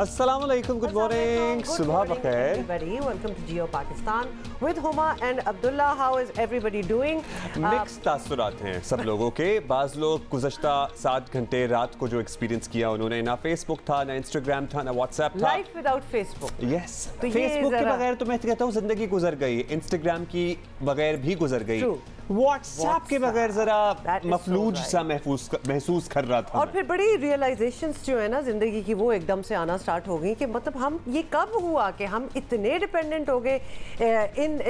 Assalamualaikum, good morning. Subha bakhair. Everybody, welcome to Geo Pakistan with Huma and Abdullah. How is everybody doing? Mixed तासुरात हैं सब लोगों के। बाज़ लोग गुज़श्ता 7 घंटे रात को जो एक्सपीरियंस किया उन्होंने, ना फेसबुक था, ना इंस्टाग्राम था, ना व्हाट्सएप था। Life without Facebook. Yes. Facebook के बगैर तो मैं कहता हूँ जिंदगी गुजर गई, इंस्टाग्राम की बगैर भी गुजर गई, व्हाट्सएप के बगैर जरा मफलूज सा महसूस कर रहा था। और फिर बड़ी रियलाइजेशंस जो है ना जिंदगी की, वो एकदम से आना स्टार्ट हो गई कि मतलब हम ये कब हुआ कि हम इतने डिपेंडेंट हो गए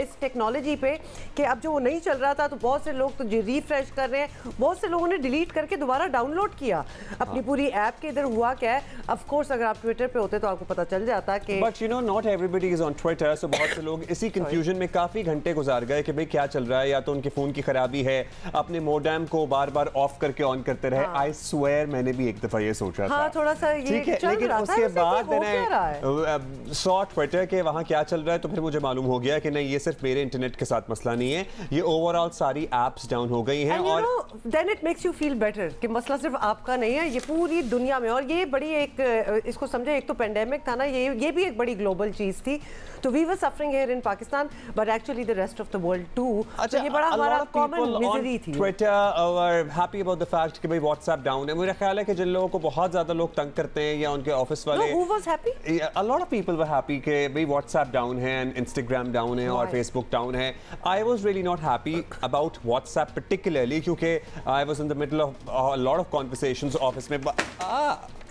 इस टेक्नोलॉजी पे कि अब जो वो नहीं चल रहा था तो बहुत से लोग तो रिफ्रेश कर रहे हैं, बहुत से लोगों ने डिलीट करके दोबारा डाउनलोड किया अपनी पूरी ऐप के। इधर हुआ क्या है, ऑफ कोर्स अगर आप ट्विटर पे होते तो आपको पता चल जाता कि but you know not everybody is on Twitter, so बहुत से लोग इसी कंफ्यूजन में काफी घंटे गुजार गए कि भाई क्या चल रहा है, या तो उनके फोन की खराबी है, अपने मोडेम को बार बार ऑफ करके ऑन करते रहे। आई स्वेयर मैंने भी एक दफा ये सोचा था, थोड़ा सा ये ठीक है, लेकिन उसके बाद मैंने सॉ ट्विटर के वहाँ क्या चल रहा है तो फिर मुझे मालूम हो गया कि नहीं, ये सिर्फ मेरे इंटरनेट के साथ मसला नहीं है, ये ओवरऑल सारी एप्स डाउन हो गई हैं। और then it makes you feel better कि मसला सिर्फ आपका नहीं है, ये पूरी दुनिया में। और ये बड़ी एक इसको समझे, एक तो पेंडेमिक था ना, ये भी एक बड़ी ग्लोबल चीज थी, तो we were suffering here in Pakistan but actually the rest of the world too. तो ये बड़ा हमारा कॉमन मिजरी थी। Twitter are happy about the fact कि भाई व्हाट्सएप डाउन है। मेरा ख्याल है कि जिन लोगों को बहुत ज्यादा लोग तंग करते हैं या उनके ऑफिस वाले, who was happy? A lot of people were happy कि भाई व्हाट्सएप डाउन है एंड इंस्टाग्राम डाउन है और फेसबुक डाउन है। I was really not happy about WhatsApp particularly, क्योंकि I was in the middle of a lot of conversations office में।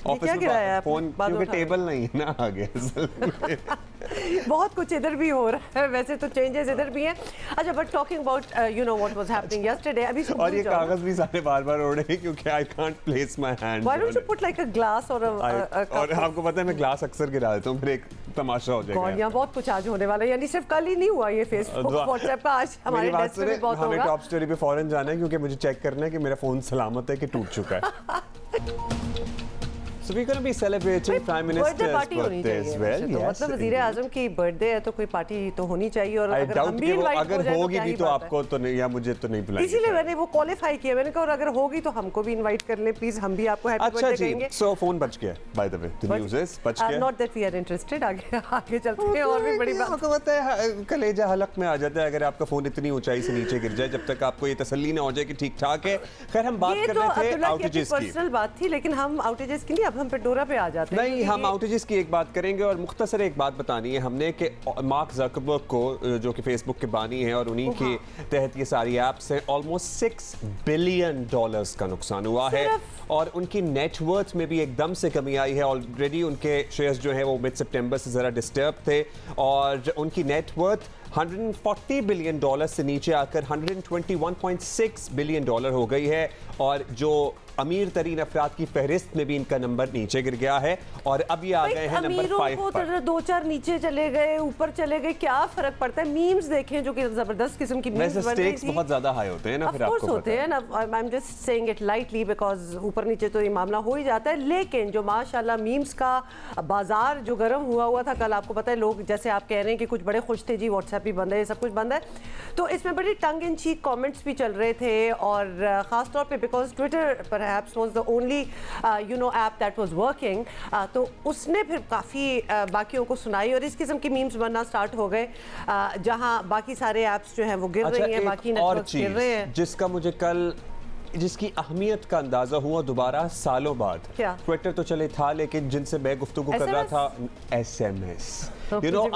Office में phone क्योंकि टेबल नहीं है ना आगे बहुत कुछ इधर भी हो रहा है, वैसे तो चेंजेस इधर भी हैं। अच्छा, but talking about you know what was happening yesterday, अभी और ये कागज भी सारे बार-बार उड़ रहे हैं क्योंकि I can't place my hand. Why don't you put like a glass और और आपको पता है मैं ग्लास अक्सर गिरा देता हूं, फिर एक तमाशा हो जाएगा। यहाँ बहुत कुछ आज होने वाला है, यानी सिर्फ कल ही नहीं हुआ ये फेसबुक व्हाट्सएप का, आज हमारे डेस्क पे भी बहुत होगा। हमें टॉप स्टोरी पे फौरन जाना है क्योंकि मुझे चेक करना है कि मेरा फोन सलामत है कि टूट चुका है। So we're going to be celebrating Prime Minister's birthday as well. Yes. मतलब वज़ीर आज़म की बर्थडे है तो कोई पार्टी तो होनी चाहिए, और अगर हम भी इनवाइट हो जाए होगी भी तो आपको तो नहीं, या मुझे तो नहीं बुलाएंगे। इसीलिए मैंने वो क्वालिफाई किया, मैंने कहा अगर होगी तो हमको भी इनवाइट कर ले प्लीज, हम भी आपको हैप्पी बर्थडे कहेंगे। सो फोन बच गया, by the way the news is बच गया। Not that we are interested, आगे चलते हैं। और भी बड़ी बात आपको पता है कलेजा हलक में आ जाता है अगर आपका फोन इतनी ऊंचाई से नीचे गिर जाए, जब तक आपको ये तसल्ली ना हो जाए कि ठीक ठाक है। खैर हम बात कर रहे थे आउटेजेस की, पर्सनल बात थी, लेकिन हम आउटेजेस की नहीं, अब हम पेंडोरा पे आ जाते हैं। नहीं, हम आउटेजेस की एक बात करेंगे और मुख्तसर एक बात बतानी है हमने कि मार्क ज़करबर्ग को, जो कि फेसबुक के बानी हैं और उन्हीं के तहत ये सारी ऐप्स हैं, ऑलमोस्ट $6 बिलियन का नुकसान हुआ है और उनकी नेटवर्थ में भी एकदम से कमी आई है। ऑलरेडी उनके शेयर्स जो हैं वो मिड सितंबर से ज़रा डिस्टर्ब थे और उनकी नेटवर्थ $140 बिलियन से नीचे आकर $121.6 बिलियन हो गई है, और जो अमीर तरीन अफराद की फहरिस्त में भी इनका नंबर नीचे गिर गया है और अब ये आ गए हैं नंबर 5 पर। 2-4 नीचे चले गए, ऊपर चले गए, क्या फर्क पड़ता है। मीम्स देखें जो कि जबरदस्त किस्म की मीम्स बन रही थी। बहुत ज्यादा हाई होते हैं ना, फिर आपको होते हैं ना, I am just saying it lightly because ऊपर नीचे तो ये मामला हो ही जाता है, लेकिन जो माशाल्लाह मीम्स का बाजार जो गर्म हुआ था कल, आपको पता है लोग जैसे आप कह रहे हैं कि कुछ बड़े खुश थे जी, व्हाट्सएप भी बंद है, सब कुछ बंद है, तो इसमें बड़ी टंग इन चीक कमेंट्स भी चल रहे थे। और खास तौर पे because Twitter perhaps was the only you know app that was working, तो उसने फिर काफ़ी बाकियों को सुनाई और इस किस्म की मीम्स बनना स्टार्ट हो गए, जहां बाकी सारे ऐप्स जो हैं वो गिर रही हैं, बाकी नेटवर्क्स गिर रहे हैं। जिसका मुझे कल जिसकी अहमियत का अंदाजा हुआ दोबारा सालों बाद, ट्विटर तो चले था लेकिन जिनसे मैं गुफ्तगू कर रहा था, SMS। You know,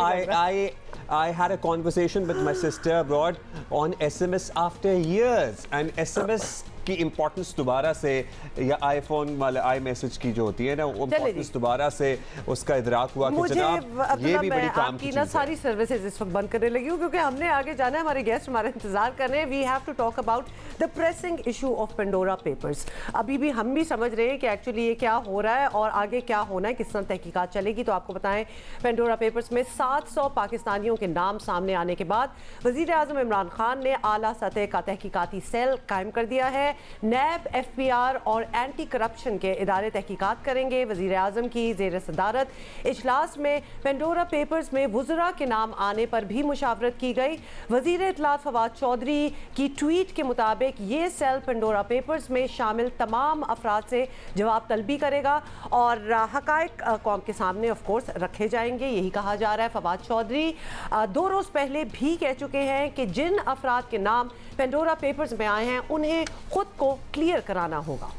I had a conversation with my sister abroad on SMS after years, and SMS की इंपॉर्टेंस दोबारा से, या आईफोन वाले आई मैसेज की जो होती है ना, वो इंपॉर्टेंस दोबारा से उसका इदराक हुआ कि जनाब ये भी बड़ी काम की चीज़ है। सारी सर्विसेज इस वक्त बंद करने लगी हूँ क्योंकि हमने आगे जाना है, हमारे गेस्ट हमारे इंतजार कर रहे हैं। We have to talk about the pressing issue of Pandora papers. अभी भी हम भी समझ रहे हैं कि एक्चुअली ये क्या हो रहा है और आगे क्या होना है, किस तरह तहकीकात चलेगी। तो आपको बताएं, पेंडोरा पेपर्स में 700 पाकिस्तानियों के नाम सामने आने के बाद वज़ीर आज़म इमरान खान ने आला सतह का तहकीकाती सेल कायम कर दिया है नैब, FBI और एंटी करप्शन के इदारे तहकीकात करेंगे। वज़ीर आज़म की ज़ेर सदारत इजलास में पेंडोरा पेपर्स में वुज़रा के नाम आने पर भी मुशावरत की गई। वज़ीर इत्तलात फवाद चौधरी की ट्वीट के मुताबिक ये सेल पेंडोरा पेपर्स में शामिल तमाम अफराद से जवाब तलबी करेगा और हक़ाइक़ कौम के सामने ऑफ कोर्स रखे जाएंगे, यही कहा जा रहा है। फवाद चौधरी 2 रोज़ पहले भी कह चुके हैं कि जिन अफराद के नाम पेंडोरा पेपर्स में आए हैं उन्हें खुद को क्लियर कराना होगा।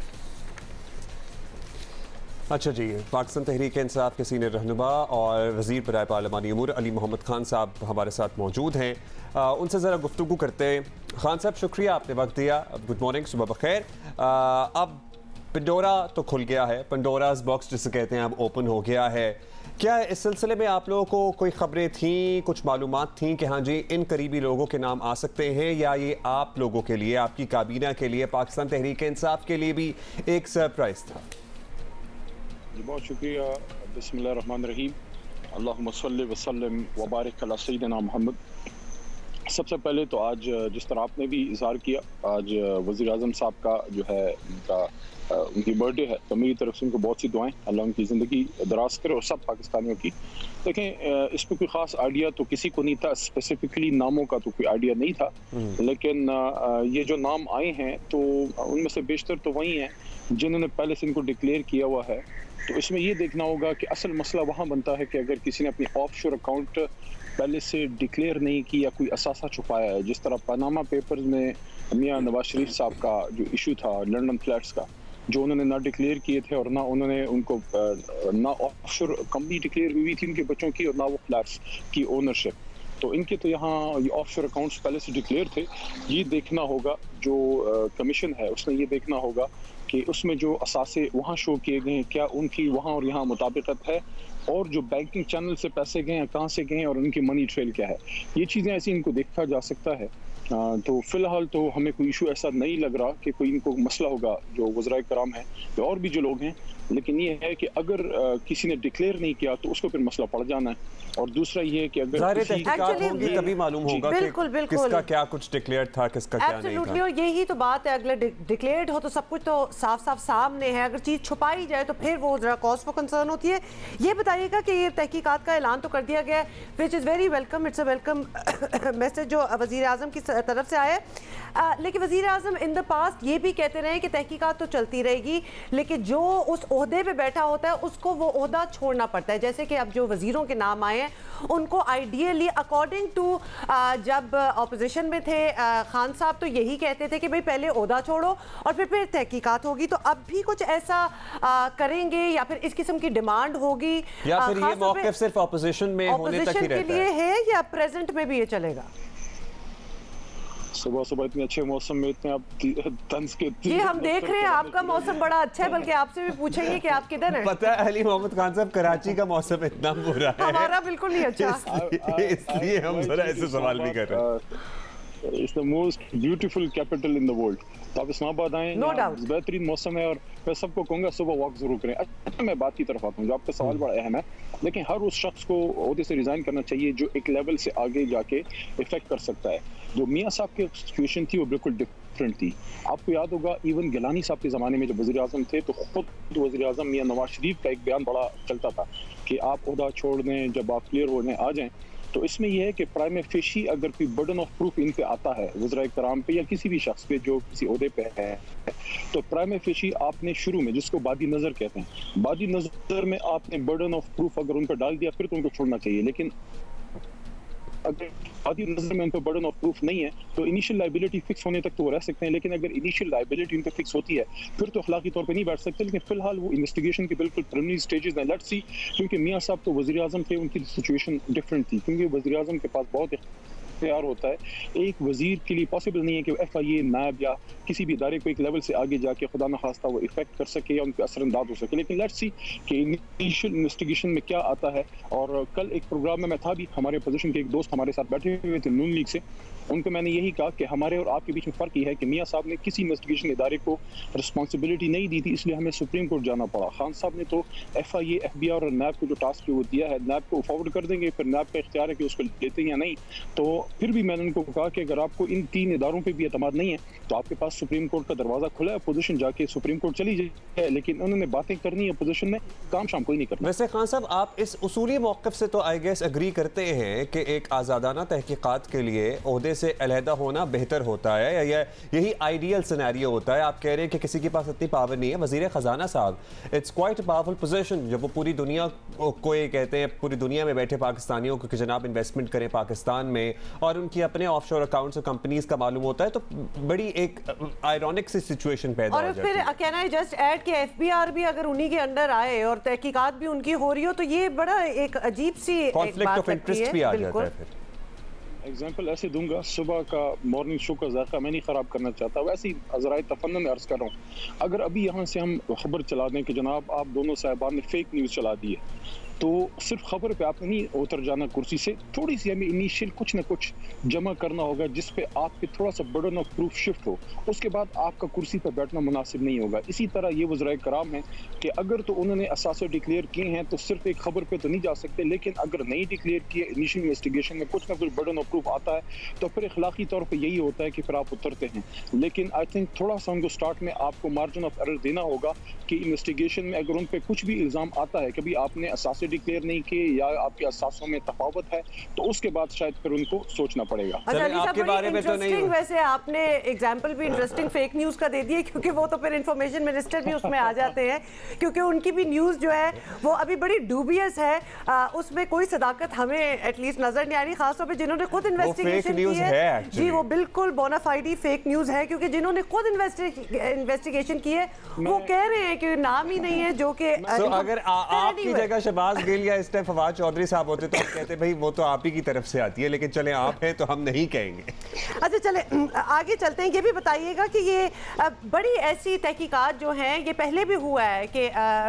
अच्छा जी, पाकिस्तान तहरीक इंसाफ के सीनियर रहनुमा और वज़ीर बराए पार्लिमानी उमूर अली मोहम्मद खान साहब हमारे साथ मौजूद हैं। उनसे ज़रा गुफ्तगू करते हैं। खान साहब, शुक्रिया आपने वक्त दिया। गुड मॉर्निंग, सुबह बखैर। अब पेंडोरा तो खुल गया है, पेंडोराज बॉक्स जिसे कहते हैं अब ओपन हो गया है। क्या इस सिलसिले में आप लोगों को कोई खबरें थीं, कुछ मालूमात थीं कि हाँ जी इन करीबी लोगों के नाम आ सकते हैं, या ये आप लोगों के लिए, आपकी काबीना के लिए, पाकिस्तान तहरीक इंसाफ के लिए भी एक सरप्राइज था? जी बहुत शुक्रिया। बिस्मिल्लाहिर्रहमानिर्रहीम, अल्लाहुम्मा सल्लि व सल्लिम व बारिक अला सय्यिदिना मुहम्मद। सबसे पहले तो आज जिस तरह आपने भी इज़हार किया, आज वज़ीर आज़म साहब का जो है उनकी बर्थडे है, तो मेरी तरफ से उनको बहुत सी दुआएं, अल्लाह उनकी ज़िंदगी दराज करे और सब पाकिस्तानियों की। देखें, इस पर कोई ख़ास आइडिया तो किसी को नहीं था, स्पेसिफिकली नामों का तो कोई आइडिया नहीं था, लेकिन ये जो नाम आए हैं तो उनमें से बेशतर तो वही हैं जिन्होंने पहले से इनको डिक्लेयर किया हुआ है। तो इसमें ये देखना होगा कि असल मसला वहाँ बनता है कि अगर किसी ने अपनी ऑफशोर अकाउंट पहले से डिक्लेयर नहीं की या कोई असासा छुपाया है, जिस तरह पनामा पेपर्स में मियां नवाज शरीफ साहब का जो इशू था लंदन फ्लैट्स का, जो उन्होंने ना डिक्लेयर किए थे और ना उन्होंने उनको ना ऑफशोर कंपनी डिक्लेयर हुई थी उनके बच्चों की और ना वो फ्लैट्स की ओनरशिप, तो इनके तो यहाँ ये ऑफशोर अकाउंट्स पहले से डिक्लेयर थे। ये देखना होगा, जो कमीशन है उसने ये देखना होगा कि उसमें जो असासे वहाँ शो किए गए हैं क्या उनकी वहाँ और यहाँ मुताबिकत है, और जो बैंकिंग चैनल से पैसे गए हैं कहाँ से गए हैं और उनकी मनी ट्रेल क्या है। ये चीज़ें ऐसी इनको देखा जा सकता है। तो फिलहाल तो हमें कोई इशू ऐसा नहीं लग रहा कि कोई इनको मसला होगा जो वज़राए कराम हैं या और भी जो लोग हैं, लेकिन ये है कि अगर किसी ने डिक्लेयर नहीं किया तो उसको फिर मसला पड़ जाना है। और दूसरा ये है कि अगर तहकीकात होंगी तभी मालूम होगा कि किसका क्या कुछ डिक्लेयर था, किसका क्या नहीं था। और यही तो बात है, अगले डिक्लेयर्ड हो तो सब कुछ तो साफ साफ सामने है, अगर चीज़ छुपाई जाए तो फिर वो जरा कॉज फॉर कंसर्न होती है। ये बताइएगा कि ये तहकीकात का ऐलान तो कर दिया गया है, which is very welcome, it's a welcome message जो वज़ीर आज़म की तरफ से आया है। लेकिन वज़ीर आज़म इन द पास्ट ये भी कहते रहे कि तहकीकात तो चलती रहेगी, लेकिन जो उस ओहदे पे बैठा होता है उसको वो ओहदा छोड़ना पड़ता है। जैसे कि अब जो वज़ीरों के नाम आए हैं उनको आइडियली अकॉर्डिंग टू जब ऑपोजिशन में थे खान साहब तो यही कहते थे कि भाई पहले ओहदा छोड़ो और फिर तहकीकात होगी, तो अब भी कुछ ऐसा करेंगे या फिर इस किस्म की डिमांड होगी, या फिर ये मौक़िफ़ सिर्फ ऑपोजिशन में होने तक ही रहता है या प्रेजेंट में भी ये चलेगा? सुबह सुबह इतने अच्छे मौसम में इतने आप तंज के ये हम देख रहे हैं, आपका मौसम बड़ा अच्छा है, बल्कि आपसे भी पूछेंगे कि आप किधर हैं। पता है अली मोहम्मद खान साहब, कराची का मौसम इतना बुरा है, हमारा बिल्कुल नहीं अच्छा, इसलिए हम जरा ऐसे सवाल भी कर रहे हैं। It's the most beautiful capital in the world, तो आप इस्लामाबाद आए, बेहतरीन मौसम है और मैं सबको कहूँगा सुबह वॉक जरूर करें। अच्छा, मैं बात की तरफ आता हूँ, जो आपका सवाल बड़ा अहम है, लेकिन हर उस शख्स को ओहदे से रिजाइन करना चाहिए जो एक लेवल से आगे जाके इफेक्ट कर सकता है। जो मियाँ साहब की सिचुएशन थी वो बिल्कुल डिफरेंट थी। आपको याद होगा इवन गिलानी साहब के ज़माने में जब वज़ीर आज़म थे तो खुद वज़ीर आज़म मियाँ नवाज शरीफ का एक बयान बड़ा चलता था कि आप ओहदा छोड़ दें जब आप क्लियर होने आ जाएं। तो इसमें यह है कि प्राइम फेशी अगर कोई बर्डन ऑफ प्रूफ इन पे आता है वज़राए कराम पे या किसी भी शख्स पे जो किसी ओहदे पे है, तो प्राइम फेशी आपने शुरू में, जिसको बादी नज़र कहते हैं, बादी नज़र में आपने बर्डन ऑफ प्रूफ अगर उन पर डाल दिया फिर तो उनको छोड़ना चाहिए। लेकिन अगर बादी नज़र में उन पर बर्डन ऑफ प्रूफ नहीं है तो इनिशियल लाइबिलिटी फिक्स होने तक तो वो रह सकते हैं, लेकिन अगर इनिशियल लाइबिलिटी उन पर फिक्स होती है फिर तो अखलाकी तौर पे नहीं बैठ सकते। लेकिन फिलहाल वो इन्वेस्टिगेशन के बिल्कुल प्रिलिमिनरी स्टेजेस हैं, लेट्स सी, क्योंकि मियाँ साहब तो वज़ीर आज़म थे, उनकी सिचुएशन डिफरेंट थी, क्योंकि वज़ीर आज़म के पास बहुत तैयार होता है। एक वजीर के लिए पॉसिबल नहीं है कि FIA, नायब या किसी भी इदारे को एक लेवल से आगे जाके खुदा न खास्ता वो इफेक्ट कर सके या उन पर असरअंदाज हो सके। लेकिन लेट्स सी कि इनिशियल इन्वेस्टिगेशन में क्या आता है। और कल एक प्रोग्राम में मैं था भी, हमारे पोजीशन के एक दोस्त हमारे साथ बैठे हुए थे नून लीग से, उनको मैंने यही कहा कि हमारे और आपके बीच में फ़र्क ये है कि मियाँ साहब ने किसी इन्वेस्टिगेशन इदारे को रिस्पॉन्सिबिलिटी नहीं दी थी, इसलिए हमें सुप्रीम कोर्ट जाना पड़ा। खान साहब ने तो FIA, FBI और नैब को जो टास्क वो दिया है, नैब को फॉरवर्ड कर देंगे, फिर नैब का इख्तियार है कि उसको लेते हैं या नहीं। तो फिर भी मैंने उनको कहा कि अगर आपको इन 3 इदारों पर भी एतमाद नहीं है तो आपके पास सुप्रीम कोर्ट का दरवाज़ा खुला है, अपोजिशन जाके सुप्रीम कोर्ट चली जाए। लेकिन उन्होंने बातें करनी है अपोजिशन में, काम शाम कोई नहीं करना। वैसे खान साहब, आप इस उसूली मौक़िफ़ से तो आई गेस एग्री करते हैं कि एक आज़ादाना तहकीकात के लिए ओहदे से अलहदा होना बेहतर होता है, या यही आइडियल सिनेरियो होता है? आप कह रहे हैं कि किसी के पास इतनी पावर नहीं है। वज़ीर ख़जाना साहब, इट्स क्वाइट पावरफुल पोजीशन, जब वो पूरी दुनिया को ये कहते हैं, पूरी दुनिया में बैठे पाकिस्तानियों को कि जनाब इन्वेस्टमेंट करें पाकिस्तान में, और उनकी अपने ऑफशोर अकाउंट्स और कंपनीज का मालूम होता है, तो बड़ी एक आयरॉनिक सी सिचुएशन पैदा हो जाती है। और फिर कैन आई जस्ट ऐड कि FBR भी अगर उन्हीं के अंडर आए और तहकीकात भी उनकी हो रही हो, तो ये बड़ा एक अजीब सी कॉन्फ्लिक्ट ऑफ इंटरेस्ट भी आ जाता है। फिर एग्जाम्पल ऐसे दूंगा, सुबह का मॉर्निंग शो का जायका मैं नहीं ख़राब करना चाहता, वैसे ही ज़राए तफन्नुन अर्ज़ कर रहा हूँ। अगर अभी यहाँ से हम खबर चला दें कि जनाब आप दोनों साहिबान ने फेक न्यूज़ चला दी है, तो सिर्फ खबर पे आपने नहीं उतर जाना कुर्सी से, थोड़ी सी हमें इनिशियल कुछ ना कुछ जमा करना होगा जिस पे आप पे थोड़ा सा बर्डन ऑफ प्रूफ शिफ्ट हो, उसके बाद आपका कुर्सी पर बैठना मुनासिब नहीं होगा। इसी तरह ये वज़राए कराम है कि अगर तो उन्होंने असासे डिक्लेयर किए हैं तो सिर्फ एक खबर पे तो नहीं जा सकते, लेकिन अगर नहीं डिक्लेयर किए, इनिशियल इन्वेस्टिगेशन में कुछ ना कुछ बर्डन ऑफ प्रूफ आता है, तो फिर अखलाकी तौर पर यही होता है कि फिर आप उतरते हैं। लेकिन आई थिंक थोड़ा सा उनको स्टार्ट में आपको मार्जिन ऑफ एरर देना होगा कि इन्वेस्टिगेशन में अगर उन पर कुछ भी इल्ज़ाम आता है, कभी आपने असासे डिक्लेयर नहीं किए या आपके असासों में तफावत है, तो उसके बाद शायद फिर उनको सोचना पड़ेगा। आपके बारे में तो नहीं। वैसे आपने एग्जांपल भी इंटरेस्टिंग फेक न्यूज़ का दे दिया, क्योंकि वो तो फिर इंफॉर्मेशन मिनिस्टर भी उसमें आ जाते हैं, क्योंकि उनकी भी न्यूज़ जो है वो अभी बड़ी डूबियस है, उसमें कोई सदाकत हमें एटलीस्ट नजर नहीं आ रही, खासतौर पर जिन्होंने खुद इन्वेस्टिगेशन की है। जी, वो बिल्कुल बोनाफाइड फेक न्यूज़ है, क्योंकि जिन्होंने खुद इन्वेस्टिगेशन की है वो कह रहे हैं कि नाम ही नहीं है, जो कि अगर आपकी जगह शहबाज गिल या इस टाइम फवाद चौधरी साहब होते तो हम कहते भाई वो तो आप ही की तरफ से आती है, लेकिन चले आप हैं तो हम नहीं कहेंगे। अच्छा, चले आगे चलते हैं। ये भी बताइएगा कि ये बड़ी ऐसी तहकीकात जो हैं, ये पहले भी हुआ है कि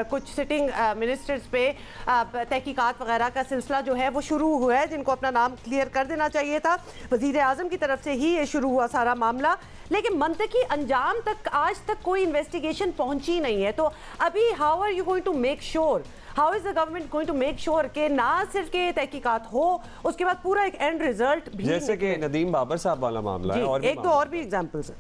कुछ सिटिंग मिनिस्टर्स पे तहकीकात वगैरह का सिलसिला जो है वो शुरू हुआ है, जिनको अपना नाम क्लियर कर देना चाहिए था। वज़ीर आज़म की तरफ से ही ये शुरू हुआ सारा मामला, लेकिन मंतकी अंजाम तक आज तक कोई इन्वेस्टिगेशन पहुंची नहीं है। तो अभी how are you going to make sure, how is the government going to make sure कि ना सिर्फ के तहकीकात हो, उसके बाद पूरा एक एंड रिजल्ट भी, जैसे कि नदीम बाबर साहब वाला मामला है, और एक दो और भी एग्जांपल्स हैं।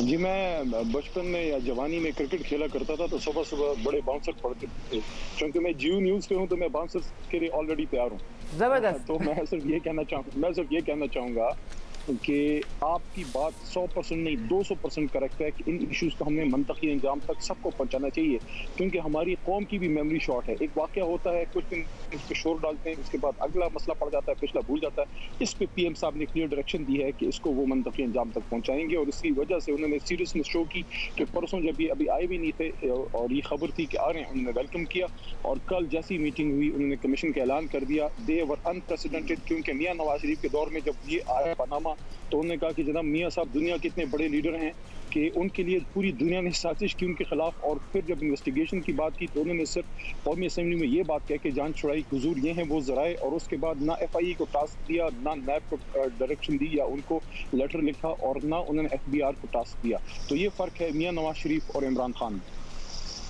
जी, मैं बचपन में या जवानी में क्रिकेट खेला करता था, तो सुबह सुबह बड़े बाउंसर पड़ते थे। क्योंकि मैं जियो न्यूज़ पे हूँ तो मैं बाउंसर्स के लिए ऑलरेडी तैयार हूँ। जबरदस्त। तो मैं सिर्फ ये कहना चाहूँगा कि आपकी बात 100% नहीं 200% करेक्ट है कि इन इश्यूज़ को हमें मंतकी अंजाम तक सबको पहुंचाना चाहिए, क्योंकि हमारी कौम की भी मेमोरी शॉर्ट है। एक वाक़या होता है, कुछ दिन इस पर शोर डालते हैं, उसके बाद अगला मसला पड़ जाता है, पिछला भूल जाता है। इस पे PM साहब ने क्लियर डायरेक्शन दी है कि इसको वो मंतकी अंजाम तक पहुँचाएंगे, और इसकी वजह से उन्होंने सीरियसनेस शो की कि परसों जब ये अभी आए भी नहीं थे और ये खबर थी कि आ रहे हैं, उन्होंने वेलकम किया, और कल जैसी मीटिंग हुई उन्होंने कमीशन का ऐलान कर दिया। दे वर अनप्रेसिडेंटेड, क्योंकि मियाँ नवाज शरीफ के दौर में जब ये आया पनामा, तो उन्होंने कहा कि जनाब मियाँ साहब दुनिया के इतने बड़े लीडर हैं कि उनके लिए पूरी दुनिया ने साजिश की उनके खिलाफ। और फिर जब इन्वेस्टिगेशन की बात की तो उन्होंने सिर्फ कौमी असम्बली में ये बात कह के जान छुड़ाई, हुजूर ये हैं वो ज़राए, और उसके बाद ना FIA को टास्क दिया, ना नैब को डायरेक्शन दी या उनको लेटर लिखा, और ना उन्होंने FBR को टास्क दिया। तो ये फ़र्क है मियाँ नवाज शरीफ और इमरान खान में।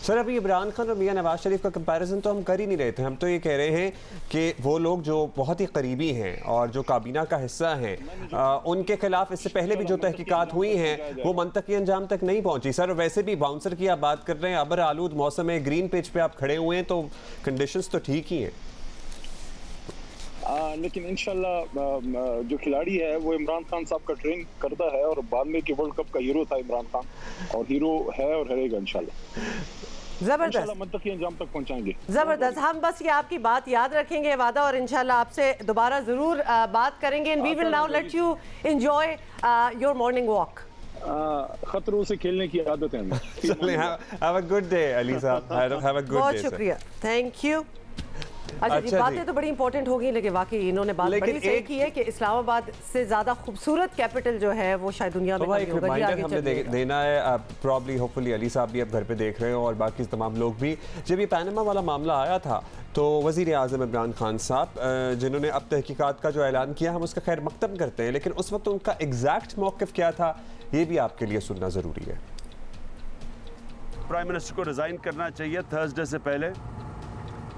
सर, अभी इमरान खान और मियां नवाज शरीफ का कंपैरिजन तो हम कर ही नहीं रहे थे, हम तो ये कह रहे हैं कि वो लोग जो बहुत ही करीबी हैं और जो काबीना का हिस्सा हैं, उनके खिलाफ इससे पहले भी जो तहकीकात हुई हैं वो मंतकी अंजाम तक नहीं पहुंची। सर, वैसे भी बाउंसर की आप बात कर रहे हैं, अबर आलूद मौसम है, ग्रीन पिच पे आप खड़े हुए हैं, तो कंडीशंस तो ठीक ही हैं। लेकिन इंशाल्लाह जो खिलाड़ी है वो इमरान खान साहब का ट्रेन करता है, और बाद में कि वर्ल्ड कप का हीरो था इमरान खान, और हीरो है और रहेगा इंशाल्लाह। जबरदस्त, मंतकी अंजाम तक पहुंचाएंगे। जबरदस्त। हम बस ये आपकी बात याद रखेंगे, वादा, और इंशाल्लाह आपसे दोबारा जरूर बात करेंगे। And we will now let you enjoy your morning walk. खतरों से खेलने की आदत है हमें। Have a good day Ali sahab, have a good day. बहुत शुक्रिया, थैंक यू। अच्छा जी, बातें तो बड़ी इंपॉर्टेंट होगी, लेकिन वाकई इन्होंने बात बड़ी सही की है कि इस्लामाबाद से ज्यादा खूबसूरत कैपिटल जो है वो शायद दुनिया में एक रिमाइंडर हमने देना है, प्रॉब्ली होपफुली अली साहब भी अब घर पे देख रहे हो और बाकी तमाम लोग भी। जब ये पैनामा वाला मामला आया था तो वज़ीर आज़म इमरान खान साहब जिन्होंने अब तहकीकात का जो ऐलान किया, हम उसका खैर मकतब करते हैं, लेकिन उस वक्त उनका एग्जैक्ट मौक़िफ़ क्या था ये भी आपके लिए सुनना ज़रूरी है। प्राइम मिनिस्टर को रिज़ाइन करना चाहिए थर्सडे से पहले।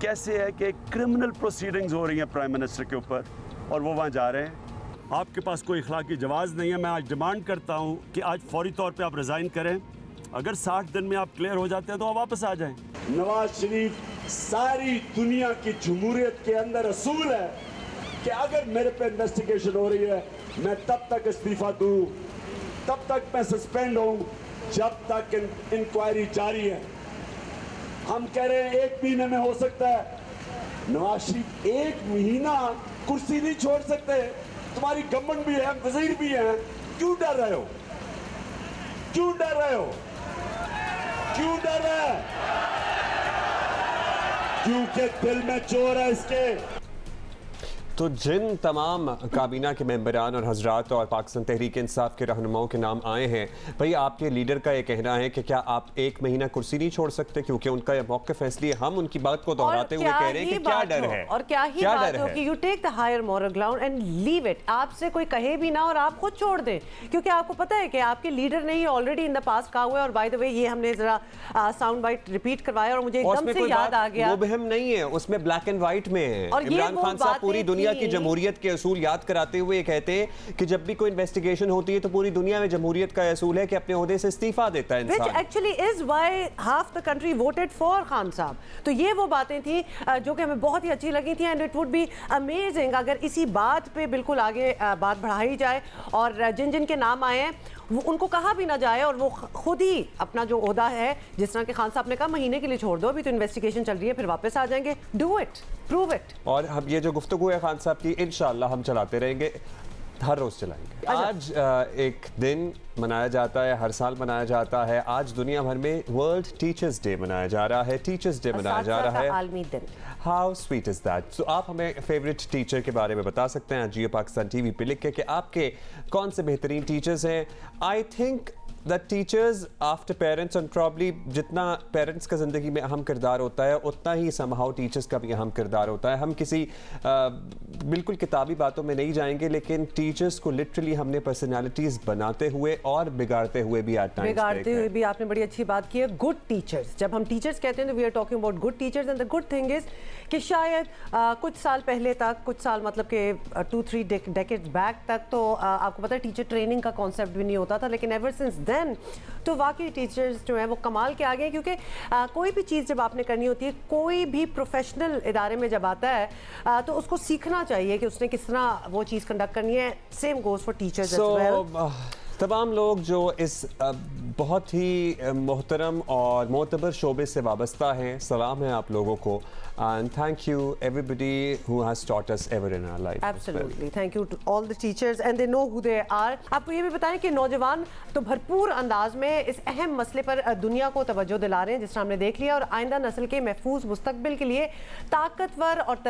कैसे है कि क्रिमिनल प्रोसीडिंग्स हो रही हैं प्राइम मिनिस्टर के ऊपर और वो वहाँ जा रहे हैं। आपके पास कोई इखलाकी जवाज़ नहीं है। मैं आज डिमांड करता हूँ कि आज फौरी तौर पे आप रिज़ाइन करें। अगर 60 दिन में आप क्लियर हो जाते हैं तो आप वापस आ जाएं। नवाज शरीफ सारी दुनिया की जमहूरियत के अंदर असूल है कि अगर मेरे पे इन्वेस्टिगेशन हो रही है मैं तब तक इस्तीफा दूँ, तब तक मैं सस्पेंड हूँ जब तक इंक्वायरी जारी है। हम कह रहे हैं 1 महीने में हो सकता है। नवाज शरीफ 1 महीना कुर्सी नहीं छोड़ सकते। तुम्हारी गवर्नमेंट भी है, वजीर भी है, क्यों डर रहे हो? क्यों डर रहे हो? क्यों डर रहे हैं? क्योंकि दिल में चोर है इसके। तो जिन तमाम काबीना के मेंबरान और हजरात और पाकिस्तान तहरीक इंसाफ के रहनुमाओं के नाम आए हैं, भाई आपके लीडर का ये कहना है कि क्या आप 1 महीना कुर्सी नहीं छोड़ सकते, क्योंकि उनका ये मौक़िफ़ है, इसलिए हम उनकी बात को दोहराते हुए कह रहे हैं कि क्या डर है और क्या ही बात हो कि you take the higher moral ground and leave it. आपसे कोई कहे भी ना और आप खुद छोड़ दें, क्योंकि आपको पता है कि आपके लीडर ने ही ऑलरेडी इन द पास्ट कहा हुआ है। और बाय द वे ये हमने जरा साउंड बाइट रिपीट करवाया और मुझे एकदम से याद आ गया, वो बहम नहीं है, उसमें ब्लैक एंड व्हाइट में है। इमरान खान साहब पूरी दुनिया की जमहूरियत के असूल याद कराते हुए ये कहते हैं कि जब भी कोई इन्वेस्टिगेशन होती है तो पूरी दुनिया में जमहूरियत का असूल है कि अपने ओहदे से इस्तीफा देता है इंसान। Which actually is why half the country voted for Khan साहब। तो ये वो बातें थी जो कि हमें बहुत ही अच्छी लगी थी, and it would be amazing अगर इसी बात पे बिल्कुल आगे बात बढ़ाई जाए और जिन जिन के नाम आए हैं वो उनको कहा भी ना जाए और वो खुद ही अपना जो ओहदा है, जिस तरह के खान साहब ने कहा महीने के लिए छोड़ दो, अभी तो इन्वेस्टिगेशन चल रही है, फिर वापस आ जाएंगे। Do it, prove it. और हम ये जो गुफ्तगू है खान साहब की इंशाल्लाह हम चलाते रहेंगे, हर रोज चलाएंगे। आज एक दिन मनाया जाता है, हर साल मनाया जाता है। आज दुनिया भर में वर्ल्ड टीचर्स डे मनाया जा रहा है, टीचर्स डे मनाया जा रहा है। आलमी दिन। How sweet is that. तो आप हमें फेवरेट टीचर के बारे में बता सकते हैं जियो पाकिस्तान टीवी पे लिख के कि आपके कौन से बेहतरीन टीचर्स हैं। I think the teachers after parents, और प्रॉब्ली जितना पेरेंट्स का ज़िंदगी में अहम किरदार होता है उतना ही समहाउ टीचर्स का भी अहम किरदार होता है। हम किसी बिल्कुल किताबी बातों में नहीं जाएंगे, लेकिन टीचर्स को लिटरली हमने पर्सनालिटीज़ बनाते हुए और बिगाड़ते हुए भी बिगाड़ते हुए भी आपने बड़ी अच्छी बात की है। गुड टीचर्स, जब हम टीचर्स कहते हैं तो we are talking about good teachers, and the good thing is कि शायद कुछ साल पहले तक, कुछ साल मतलब कि 2-3 डेकेड बैक तक तो आपको पता है टीचर ट्रेनिंग का कॉन्सेप्ट भी नहीं होता था, लेकिन एवर सिंस देन तो वाकई टीचर्स जो है वो कमाल के आगे हैं। क्योंकि कोई भी चीज़ जब आपने करनी होती है, कोई भी प्रोफेशनल इदारे में जब आता है तो उसको सीखना चाहिए कि उसने किस तरह वो चीज़ कंडक्ट करनी है। Same goes for teachers as well. तमाम लोग जो इस बहुत ही मोहतरम और मोतबर शोबे से वाबस्ता हैं, सलाम है आप लोगों को, and thank you everybody who has taught us ever in our life. Absolutely, thank you to all the teachers and they know who they are. आपको ये भी बताएं कि नौजवान तो भरपूर अंदाज में इस अहम मसले पर दुनिया को तवज्जो दिला रहे हैं, जिस तरह हमने देख लिया, और आइंदा नस्ल के महफूज मुस्तकबिल के लिए ताकतवर और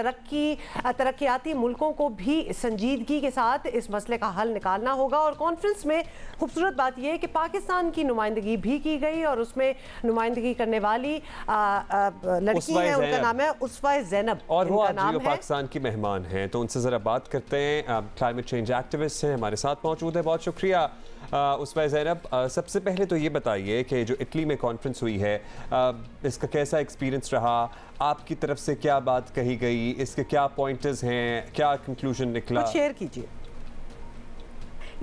तरक्याती मुल्कों को भी संजीदगी के साथ इस मसले का हल निकालना होगा। और कॉन्फ्रेंस में खूबसूरत बात यह है कि पाकिस्तान की नुमाइंदगी भी की गई और उसमें नुमाइंदगी करने वाली लड़की है, उनका नाम है उसवा ज़ैनब, और वो आज जियो पाकिस्तान की मेहमान हैं, तो उनसे ज़रा बात करते हैं। क्लाइमेट चेंज एक्टिविस्ट हैं, हमारे साथ मौजूद है। बहुत शुक्रिया उसवा ज़ैनब। सबसे पहले तो ये बताइए कि जो इटली में कॉन्फ्रेंस हुई है, इसका कैसा एक्सपीरियंस रहा, आपकी तरफ से क्या बात कही गई, इसके क्या पॉइंटर्स हैं, क्या कंक्लूजन निकला, शेयर कीजिए।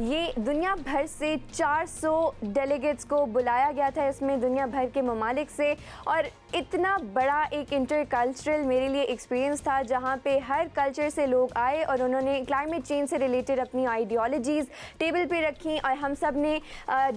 ये दुनिया भर से 400 डेलीगेट्स को बुलाया गया था, इसमें दुनिया भर के ममालिक से, और इतना बड़ा एक इंटरकल्चरल मेरे लिए एक्सपीरियंस था जहाँ पे हर कल्चर से लोग आए और उन्होंने क्लाइमेट चेंज से रिलेटेड अपनी आइडियोलॉजीज़ टेबल पे रखी और हम सब ने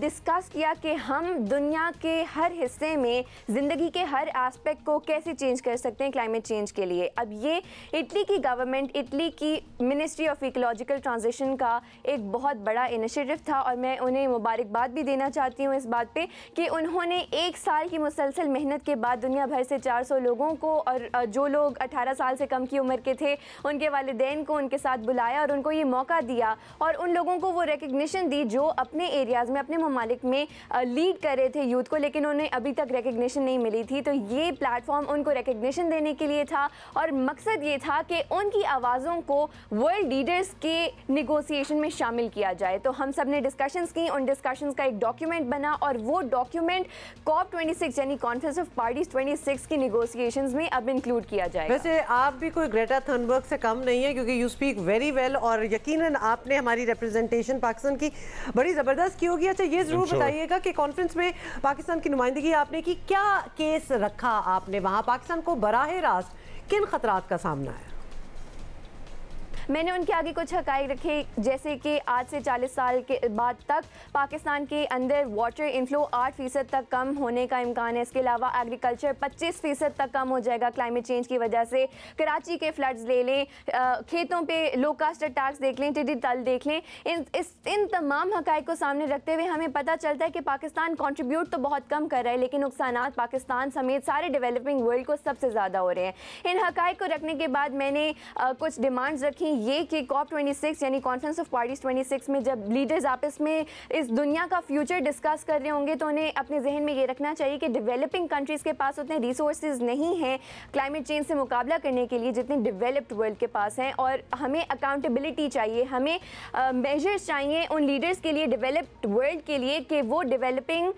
डिस्कस किया कि हम दुनिया के हर हिस्से में ज़िंदगी के हर एस्पेक्ट को कैसे चेंज कर सकते हैं क्लाइमेट चेंज के लिए। अब ये इटली की गवर्नमेंट, इटली की मिनिस्ट्री ऑफ इकोलॉजिकल ट्रांजिशन का एक बहुत बड़ा इनिशिएटिव था और मैं उन्हें मुबारकबाद भी देना चाहती हूँ इस बात पे कि उन्होंने 1 साल की मुसलसल मेहनत के बाद दुनिया भर से 400 लोगों को और जो लोग 18 साल से कम की उम्र के थे उनके वालिदैन को उनके साथ बुलाया और उनको ये मौका दिया और उन लोगों को वो रिकग्निशन दी जो अपने एरियाज़ में, अपने ममालिक में लीड कर रहे थे यूथ को, लेकिन उन्हें अभी तक रिकग्निशन नहीं मिली थी। तो ये प्लेटफॉर्म उनको रिकग्निशन देने के लिए था और मकसद ये था कि उनकी आवाज़ों को वर्ल्ड लीडर्स के निगोसिएशन में शामिल किया जाए। तो हम सब ने डिस्कशंस की, उन डिस्कशंस का एक डॉक्यूमेंट बना और वो डॉक्यूमेंट COP26 यानी कॉन्फ्रेंस ऑफ पार्टीज 26 की निगोसिएशंस में अब इंक्लूड किया जाएगा। वैसे आप भी कोई ग्रेटा थनबर्ग से कम नहीं है क्योंकि यू स्पीक वेरी वेल और यकीनन आपने हमारी रिप्रेजेंटेशन पाकिस्तान की बड़ी ज़बरदस्त की होगी। अच्छा, ये ज़रूर बताइएगा कि कॉन्फ्रेंस में पाकिस्तान की नुमाइंदगी आपने की, क्या केस रखा आपने वहाँ, पाकिस्तान को बराह रास्त किन खतरात का सामना है? मैंने उनके आगे कुछ हक़ाइक़ रखे, जैसे कि आज से 40 साल के बाद तक पाकिस्तान के अंदर वाटर इनफ्लो 8% तक कम होने का इम्कान है। इसके अलावा एग्रीकल्चर 25% तक कम हो जाएगा क्लाइमेट चेंज की वजह से। कराची के फ्लड्स ले लें, खेतों पे लो कास्ट अटैक्स देख लें, टिड्डी दल देख लें। इन तमाम हक़ाइक़ को सामने रखते हुए हमें पता चलता है कि पाकिस्तान कंट्रीब्यूट तो बहुत कम कर रहा है लेकिन नुकसानात पाकिस्तान समेत सारे डेवलपिंग वर्ल्ड को सबसे ज़्यादा हो रहे हैं। इन हक़ाइक़ को रखने के बाद मैंने कुछ डिमांड्स रखी, ये कि COP26 यानी कॉन्फ्रेंस ऑफ पार्टीज 26 में जब लीडर्स आपस में इस दुनिया का फ्यूचर डिस्कस कर रहे होंगे तो उन्हें अपने जहन में ये रखना चाहिए कि डेवलपिंग कंट्रीज़ के पास उतने रिसोर्सेज नहीं हैं क्लाइमेट चेंज से मुकाबला करने के लिए जितने डेवलप्ड वर्ल्ड के पास हैं और हमें अकाउंटेबिलिटी चाहिए, हमें मेजर्स चाहिए उन लीडर्स के लिए, डेवलप्ड वर्ल्ड के लिए, कि वो डेवलपिंग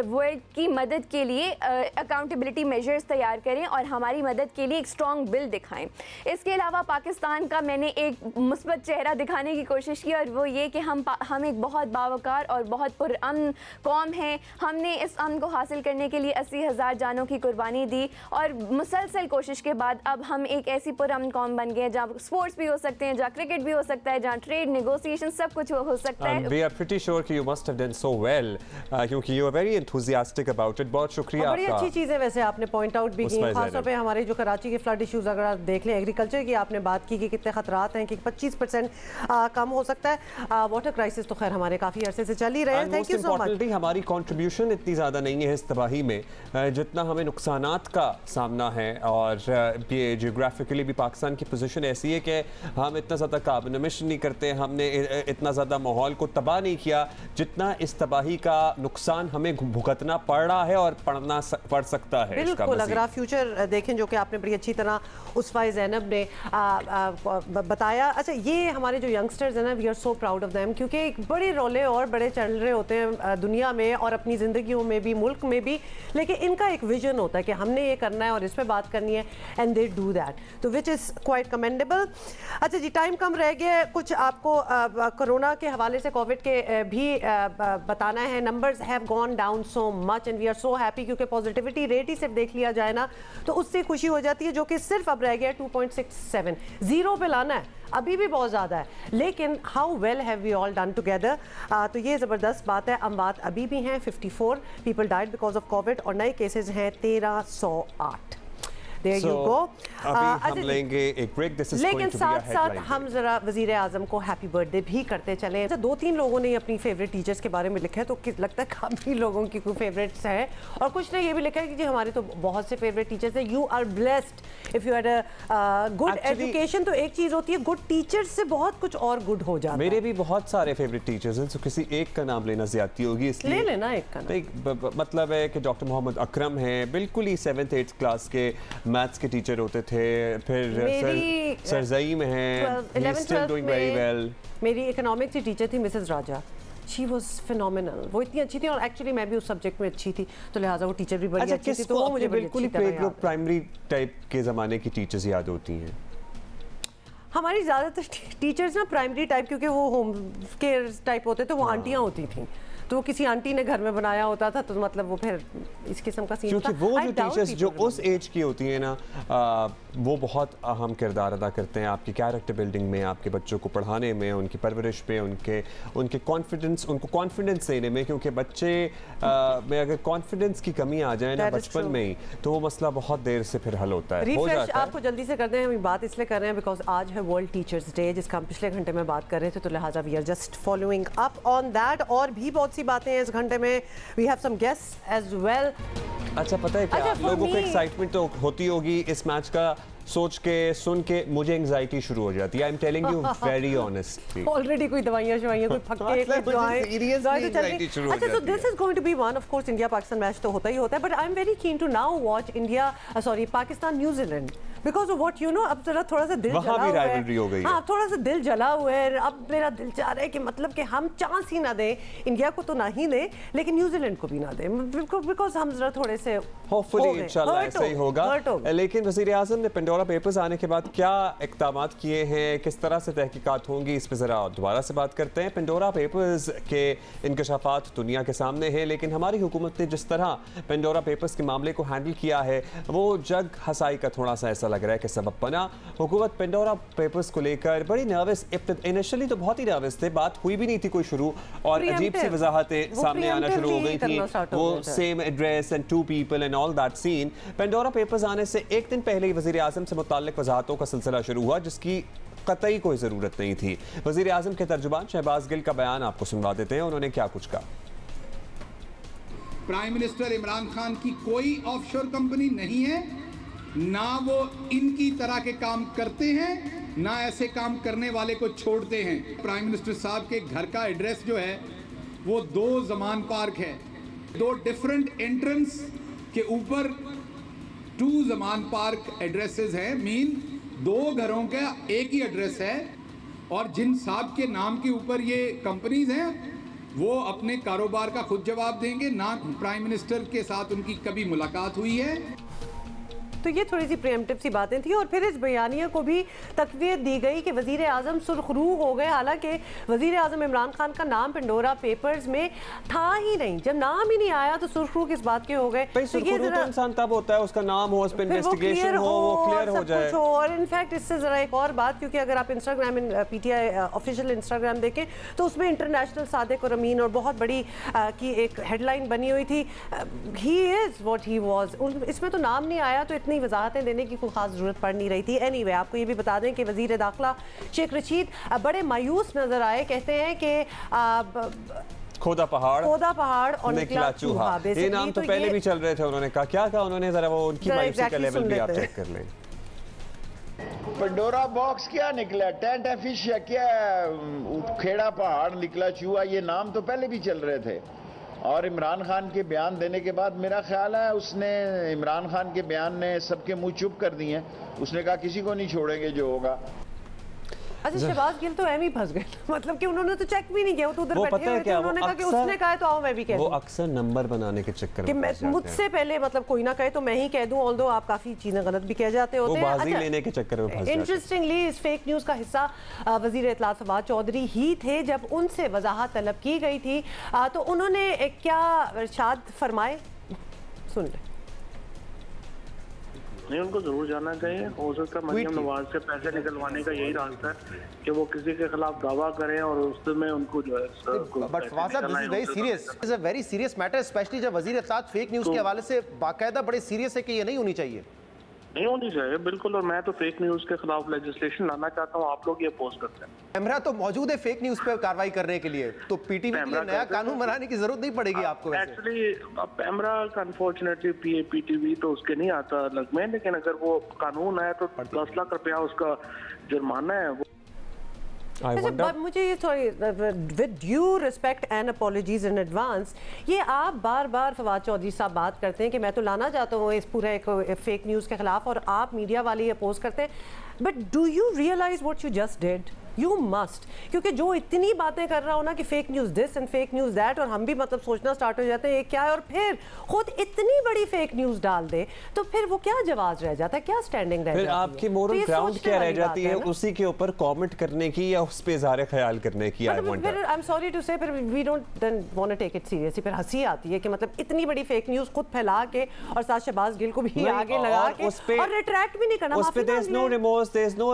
वर्ल्ड की मदद के लिए अकाउंटेबिलिटी मेजर्स तैयार करें और हमारी मदद के लिए एक स्ट्रॉन्ग बिल दिखाएं। इसके अलावा पाकिस्तान का मैंने एक मुस्बत चेहरा दिखाने की कोशिश की और वो ये कि हम एक बहुत बावकार और बहुत पुरअमन कौम हैं। हमने इस अमन को हासिल करने के लिए 80,000 जानों की कुर्बानी दी और मुसलसल कोशिश के बाद अब हम एक ऐसी पुरअमन कौम बन गए हैं जहाँ स्पोर्ट्स भी हो सकते हैं, जहाँ क्रिकेट भी हो सकता है, जहाँ ट्रेड नेगोशिएशन सब कुछ हो सकता है। We are pretty sure कि you must have done so well क्योंकि you are very enthusiastic about it। बहुत शुक्रिया आपका। बड़ी अच्छी चीज़ है वैसे आपने पॉइंट आउट भी की, खासतौर पे हमारे जो कराची के फ्लड इश्यूज अगर आप देख लें, एग्रीकल्चर की आपने बात की कि कितने खतरात हैं कि 25% कम हो सकता है। वाटर क्राइसिस तो खैर हमारे काफ़ी अरसे से चल ही रहे हैं। Thank you so much. हमारी कंट्रीब्यूशन इतनी ज़्यादा नहीं है इस तबाही में जितना हमें नुकसानात का सामना है और ये जियोग्राफिकली भी पाकिस्तान की पोजीशन ऐसी है कि हम इतना ज़्यादा कार्बन एमिशन नहीं करते, हमने इतना ज़्यादा माहौल को तबाह नहीं किया जितना इस तबाही का नुकसान हमें भुगतना पड़ रहा है और पड़ सकता है। बिल्कुल, अगर आप फ्यूचर देखें जो कि आपने बड़ी अच्छी तरह उसफा ज़ैनब ने बताया। अच्छा, ये हमारे जो यंगस्टर्स हैं ना, we are so proud of them क्योंकि एक बड़े रोले और बड़े चल रहे होते हैं दुनिया में और अपनी ज़िंदगियों में भी, मुल्क में भी, लेकिन इनका एक विजन होता है कि हमने ये करना है और इस पे बात करनी है एंड दे डू दैट, तो विच इज़ क्वाइट कमेंडेबल। अच्छा जी, टाइम कम रह गया, कुछ आपको कोरोना के हवाले से, कोविड के भी बताना है। Numbers have gone down so much and we are so happy क्योंकि पॉजिटिविटी रेट ही सिर्फ देख लिया जाए ना तो उससे खुशी हो जाती है, जो कि सिर्फ अब रह गया 2.67, जीरो पे लाना है, अभी भी बहुत ज़्यादा है, लेकिन how well have we all done together, तो ये ज़बरदस्त बात है। अमवात अभी भी हैं 54 people died because of Covid और नए केसेस हैं 1308। There you go. अभी हम लेंगे एक ब्रेक। This is लेकिन going to be a साथ साथ headline हम जरा वजीर आजम को हैप्पी बर्थडे भी करते चले। अच्छा, 2-3 लोगों ने अपनी फेवरेट टीचर्स के बारे में लिखा है तो लगता है काफ़ी लोगों की कोई फेवरेट्स हैं और कुछ ने ये भी लिखा है कि जी हमारे तो बहुत से फेवरेट टीचर्स हैं। You are blessed if you had a good education. तो एक चीज़ होती है गुड टीचर्स से बहुत कुछ और गुड हो जाता है। मेरे भी बहुत सारे फेवरेट टीचर्स हैं, तो किसी एक का नाम लेना ज्यादती होगी, इसलिए ले लेना एक का। मतलब है कि डॉक्टर मोहम्मद अकरम हैं, बिल्कुल ही 7th-8th क्लास के मैथ्स के टीचर होते थे। फिर सर ज़ईम हैं, still doing very well। मेरी इकोनॉमिक्स की टीचर थी Mrs Raja, she was phenomenal, वो इतनी अच्छी थी और एक्चुअली मैं भी उस सब्जेक्ट में अच्छी थी तो लिहाजा वो टीचर भी बड़ी अच्छी थी, तो वो मुझे बिल्कुल प्राइमरी टाइप के ज़माने की टीचर्स याद होती हैं। हमारी ज़्यादातर टीचर्स ना प्राइमरी टाइप, क्योंकि वो होम केयर टाइप होते थे, वो आंटियाँ होती थी, तो वो किसी आंटी ने घर में बनाया होता था तो मतलब वो फिर इस किस्म का सीन था। क्योंकि वो जो टीचर्स जो उस एज की होती है ना, वो बहुत अहम किरदार अदा करते हैं आपकी कैरेक्टर बिल्डिंग में, आपके बच्चों को पढ़ाने में, उनकी परवरिश में, उनको कॉन्फिडेंस देने में, क्योंकि बच्चे में अगर कॉन्फिडेंस की कमी आ जाए ना बचपन में ही तो वो मसला बहुत देर से फिर हल होता है। रिफ्रेश आपको जल्दी से कर दें, हम बात इसलिए कर रहे हैं बिकॉज आज है वर्ल्ड टीचर्स डे जिसका हम पिछले घंटे में बात कर रहे थे, तो लिहाजा we are just following up on that. और भी बहुत सी बातें हैं इस घंटे में, we have some guests as well. अच्छा पता है क्या, लोगों को एक्साइटमेंट तो होती होगी इस मैच का सोच के, सुन के मुझे एंजाइटी शुरू हो जाती है। I am telling you very honestly. Already कोई दवाइयां शवाइयां कोई फक्के कुछ दवाएं सीरियसली एंजाइटी शुरू हो जाती है। अच्छा, so this is going to be one, of course India Pakistan match तो होता ही होता है, but I'm very keen to now watch India Pakistan New Zealand because of what you know. अब जरा थोड़ा सा दिल जला हुआ है, हाँ थोड़ा सा दिल जला हुआ है। अब मेरा दिल चाह रहा है कि मतलब कि हम चांस ही ना दें, इंडिया को तो ना ही दें लेकिन न्यूजीलैंड को भी ना दें, बिकॉज हम जरा थोड़े से होपफुली इंशाल्लाह ऐसा ही होगा। लेकिन वज़ीर आज़म ने पेंडोरा पेपर्स आने के बाद क्या इक़दाम किए हैं, किस तरह से तहकीकात होंगी, इस पर ज़रा दोबारा से बात करते हैं। पेंडोरा पेपर्स के इंकशाफात दुनिया के सामने हैं, लेकिन हमारी हुकूमत ने जिस तरह पेंडोरा पेपर्स के मामले को हैंडल किया है वो जग हसाई का थोड़ा सा ऐसा लग रहा है कि सबब बना। हुकूमत पेंडोरा पेपर्स को लेकर बड़ी नर्वस, इनिशियली तो बहुत ही नर्वस थे, बात हुई भी नहीं थी कोई शुरू, और अजीब सी वजाहतें सामने आना शुरू हो गई थी, वो same address and 2 people and all that scene. Pandora papers आने से एक दिन पहले ही वज़ीर आज़म से मुताल्लिक वजाहतों का सिलसिला शुरू हुआ जिसकी कतई कोई ज़रूरत नहीं थी। वज़ीर आज़म के तर्जुमान शहबाज गिल का बयान आपको सुनवा देते हैं, उन्होंने क्या कुछ कहा। प्राइम मिनिस्टर इमरान खान की कोई ऑफशोर कंपनी नहीं है, ना वो इनकी तरह के काम करते हैं, ना ऐसे काम करने वाले को छोड़ते हैं। प्राइम मिनिस्टर साहब के घर का एड्रेस जो है वो 2 ज़मान पार्क है, 2 डिफरेंट एंट्रेंस के ऊपर 2 ज़मान पार्क एड्रेसेस हैं, मीन 2 घरों का एक ही एड्रेस है, और जिन साहब के नाम के ऊपर ये कंपनीज हैं वो अपने कारोबार का खुद जवाब देंगे, ना प्राइम मिनिस्टर के साथ उनकी कभी मुलाकात हुई है। तो ये थोड़ी सी प्रीएम्प्टिव सी बातें थी, और फिर इस बयानिया को भी तकवीत दी गई कि वज़ीर आज़म सुरखरू हो गए, हालांकि वज़ीर आज़म इमरान खान का नाम पेंडोरा पेपर्स में था ही नहीं। जब नाम ही नहीं आया तो सुरखरू किस बात के हो गए। तो इंसान तब होता है उसका नाम हो, उस पे इन्वेस्टिगेशन हो, वो क्लियर हो जाए। और इनफैक्ट इससे जरा एक और बात, क्योंकि अगर आप इंस्टाग्राम पीटीआई ऑफिशियल इंस्टाग्राम देखें तो उसमें इंटरनेशनल सादिक और अमीन और बहुत बड़ी की एक हेडलाइन बनी हुई थी, he is what he was. इसमें तो नाम नहीं आया तो वजाहतें देने की कोई खास जरूरत पड़ नहीं रही थी। एनीवे आपको ये भी बता दें कि वजीर दाखिला शेख रशीद बड़े मायूस नजर आए, कहते हैं कि खोदा पहाड़ और निकला चूहा। ये नाम तो पहले भी चल रहे थे, उन्होंने कहा क्या कहा उन्होंने, जरा वो उनकी मायूसी का लेवल भी आप चेक कर लें। पेंडोरा बॉक्स क्या निकला, टेंट फिश या क्या, खेड़ा पहाड़, निकला चूहा, ये नाम तो पहले भी चल रहे थे। और इमरान खान के बयान देने के बाद मेरा ख्याल है उसने, इमरान खान के बयान ने सबके मुंह चुप कर दिए। उसने कहा किसी को नहीं छोड़ेंगे जो होगा। अच्छा, शहबाज गिल तो एम ही फंस गए, मतलब कि उन्होंने तो चेक भी नहीं किया, वो तो उधर बैठे हुए थे, उन्होंने कहा कि उसने कहा तो आओ मैं भी कह दूं। वो अक्सर नंबर बनाने के चक्कर में मुझसे पहले मतलब कोई ना कहे तो मैं ही कह दूं, ऑल्दो आप काफी चीजें गलत भी कह जाते होते हैं। बाजी लेने के चक्कर में फंस जाते हैं। इंटरेस्टिंगली इस फेक न्यूज का हिस्सा वजीर इत्तलात फवाद चौधरी ही थे। जब उनसे वजाहत तलब की गई थी तो उन्होंने क्या इरशाद फरमाए, सुन लें। नहीं, उनको जरूर जाना चाहिए। हो सकता है मरियम नवाज से पैसे निकलवाने का यही रास्ता है कि वो किसी के खिलाफ दावा करें और उसमें उनको जो है। बट फवाद साहब, this is very serious, is a very serious matter, specially जब वजीर इत्तलात फेक न्यूज के हवाले से बाकायदा बड़े सीरियस है कि ये नहीं होनी चाहिए। नहीं होनी चाहिए बिल्कुल, और मैं तो फेक न्यूज के खिलाफ लेजिस्लेशन लाना चाहता हूँ। आप लोग ये अपोज करते हैं। पैमरा तो मौजूद है फेक न्यूज पे कार्रवाई करने के लिए, तो पीटीवी के लिए नया कानून बनाने की जरूरत नहीं पड़ेगी आपको। एक्चुअली पैमरा का अनफॉर्चुनेटली पीटीवी तो उसके नहीं आता अलग में, लेकिन अगर वो कानून है तो 10 लाख रुपया उसका जुर्माना है। मुझे ये थोड़ी with due respect and apologies in advance, ये आप बार बार फवाद चौधरी साहब बात करते हैं कि मैं तो लाना चाहता हूँ इस पूरे फेक न्यूज़ के खिलाफ, और आप मीडिया वाले अपोज करते हैं, but do you realize what you just did? You must, क्योंकि जो इतनी बातें कर रहा हो ना कि fake news this and fake news that, और हम भी मतलब सोचना स्टार्ट हो जाते हैं ये क्या है, और फिर खुद इतनी बड़ी फेक न्यूज़ डाल दे तो फिर वो क्या जवाब रह जाता है, क्या स्टैंडिंग रह जाती है, आपकी मोरल ग्राउंड क्या रह जाती है उसी के ऊपर कमेंट करने की या उस पे इज़हार ख्याल करने की। फिर I am sorry to say, फिर we don't then want to take it seriously. फिर हंसी आती है कि मतलब इतनी बड़ी फेक न्यूज़ खुद फैला के और साथ शहबाज गिल को भी आगे लगा के और रिट्रैक्ट भी नहीं करना,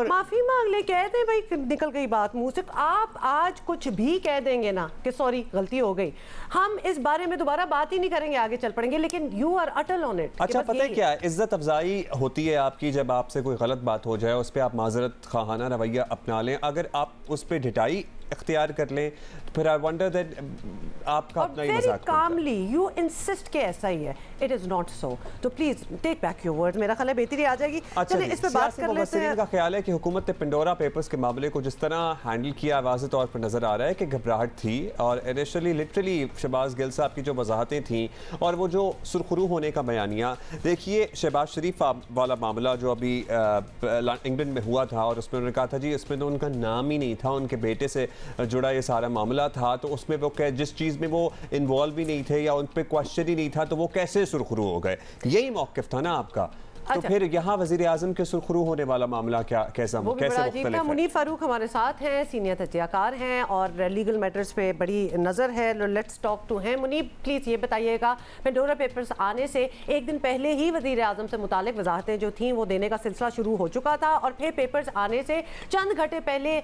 माफी मांग ले, कहते हैं भाई निकल गई बात मुंह से। आप आज कुछ भी कह देंगे ना कि सॉरी गलती हो गई, हम इस बारे में दोबारा बात ही नहीं करेंगे, आगे चल पड़ेंगे, लेकिन यू आर अटल ऑन इट। अच्छा, पता है क्या इज्जत अफजाई होती है आपकी, जब आपसे कोई गलत बात हो जाए उस पर आप माजरत खाना रवैया अपना लें। अगर आप उस पर ढिठाई इख्तियार कर लें, तो फिर आई वंडर दैट आपका अपना ही मजाक कामली यू इंसिस्ट के ऐसा ही है, इट इज नॉट सो। तो please take back your words, मेरा ख्याल है बेहतरी आ जाएगी। चलिए इस पे बात कर लेते हैं। का ख्याल है कि हुकूमत ने पेंडोरा पेपर्स के मामले को जिस तरह हैंडल किया, वाज़ेह तौर पर नजर आ रहा है कि घबराहट थी, और इनिशियली लिटरली शहबाज गिल साहब की जो वजाहतें थी और वो जो सुरखरू होने का बयानिया, देखिए शहबाज शरीफ वाला मामला जो अभी इंग्लैंड में हुआ था, और उसमें उन्होंने कहा था जी इसमें तो उनका नाम ही नहीं था, उनके बेटे से जुड़ा ये सारा मामला था, तो उसमें वो जिस चीज़ में वो इन्वॉल्व ही नहीं थे या उन पर क्वेश्चन ही नहीं था, तो वो कैसे सुरखरू हो गए। यही मौक़िफ़ था ना आपका। तो फिर यहाँ वज़ीर आज़म के सुरखरू होने वाला मामला कैसा मुख्तलिफ है? मुनीफ फारूक हमारे साथ हैं, सीनियर तजज़ियाकार हैं और लीगल मैटर्स पे बड़ी नज़र है। लेट्स टॉक टू हैं। मुनीफ प्लीज़ ये बताइएगा, पेंडोरा पेपर्स आने से एक दिन पहले ही वज़ीर आज़म से मुतालिक वजाहतें जो थी वो देने का सिलसिला शुरू हो चुका था, और फिर पेपर्स आने से चंद घंटे पहले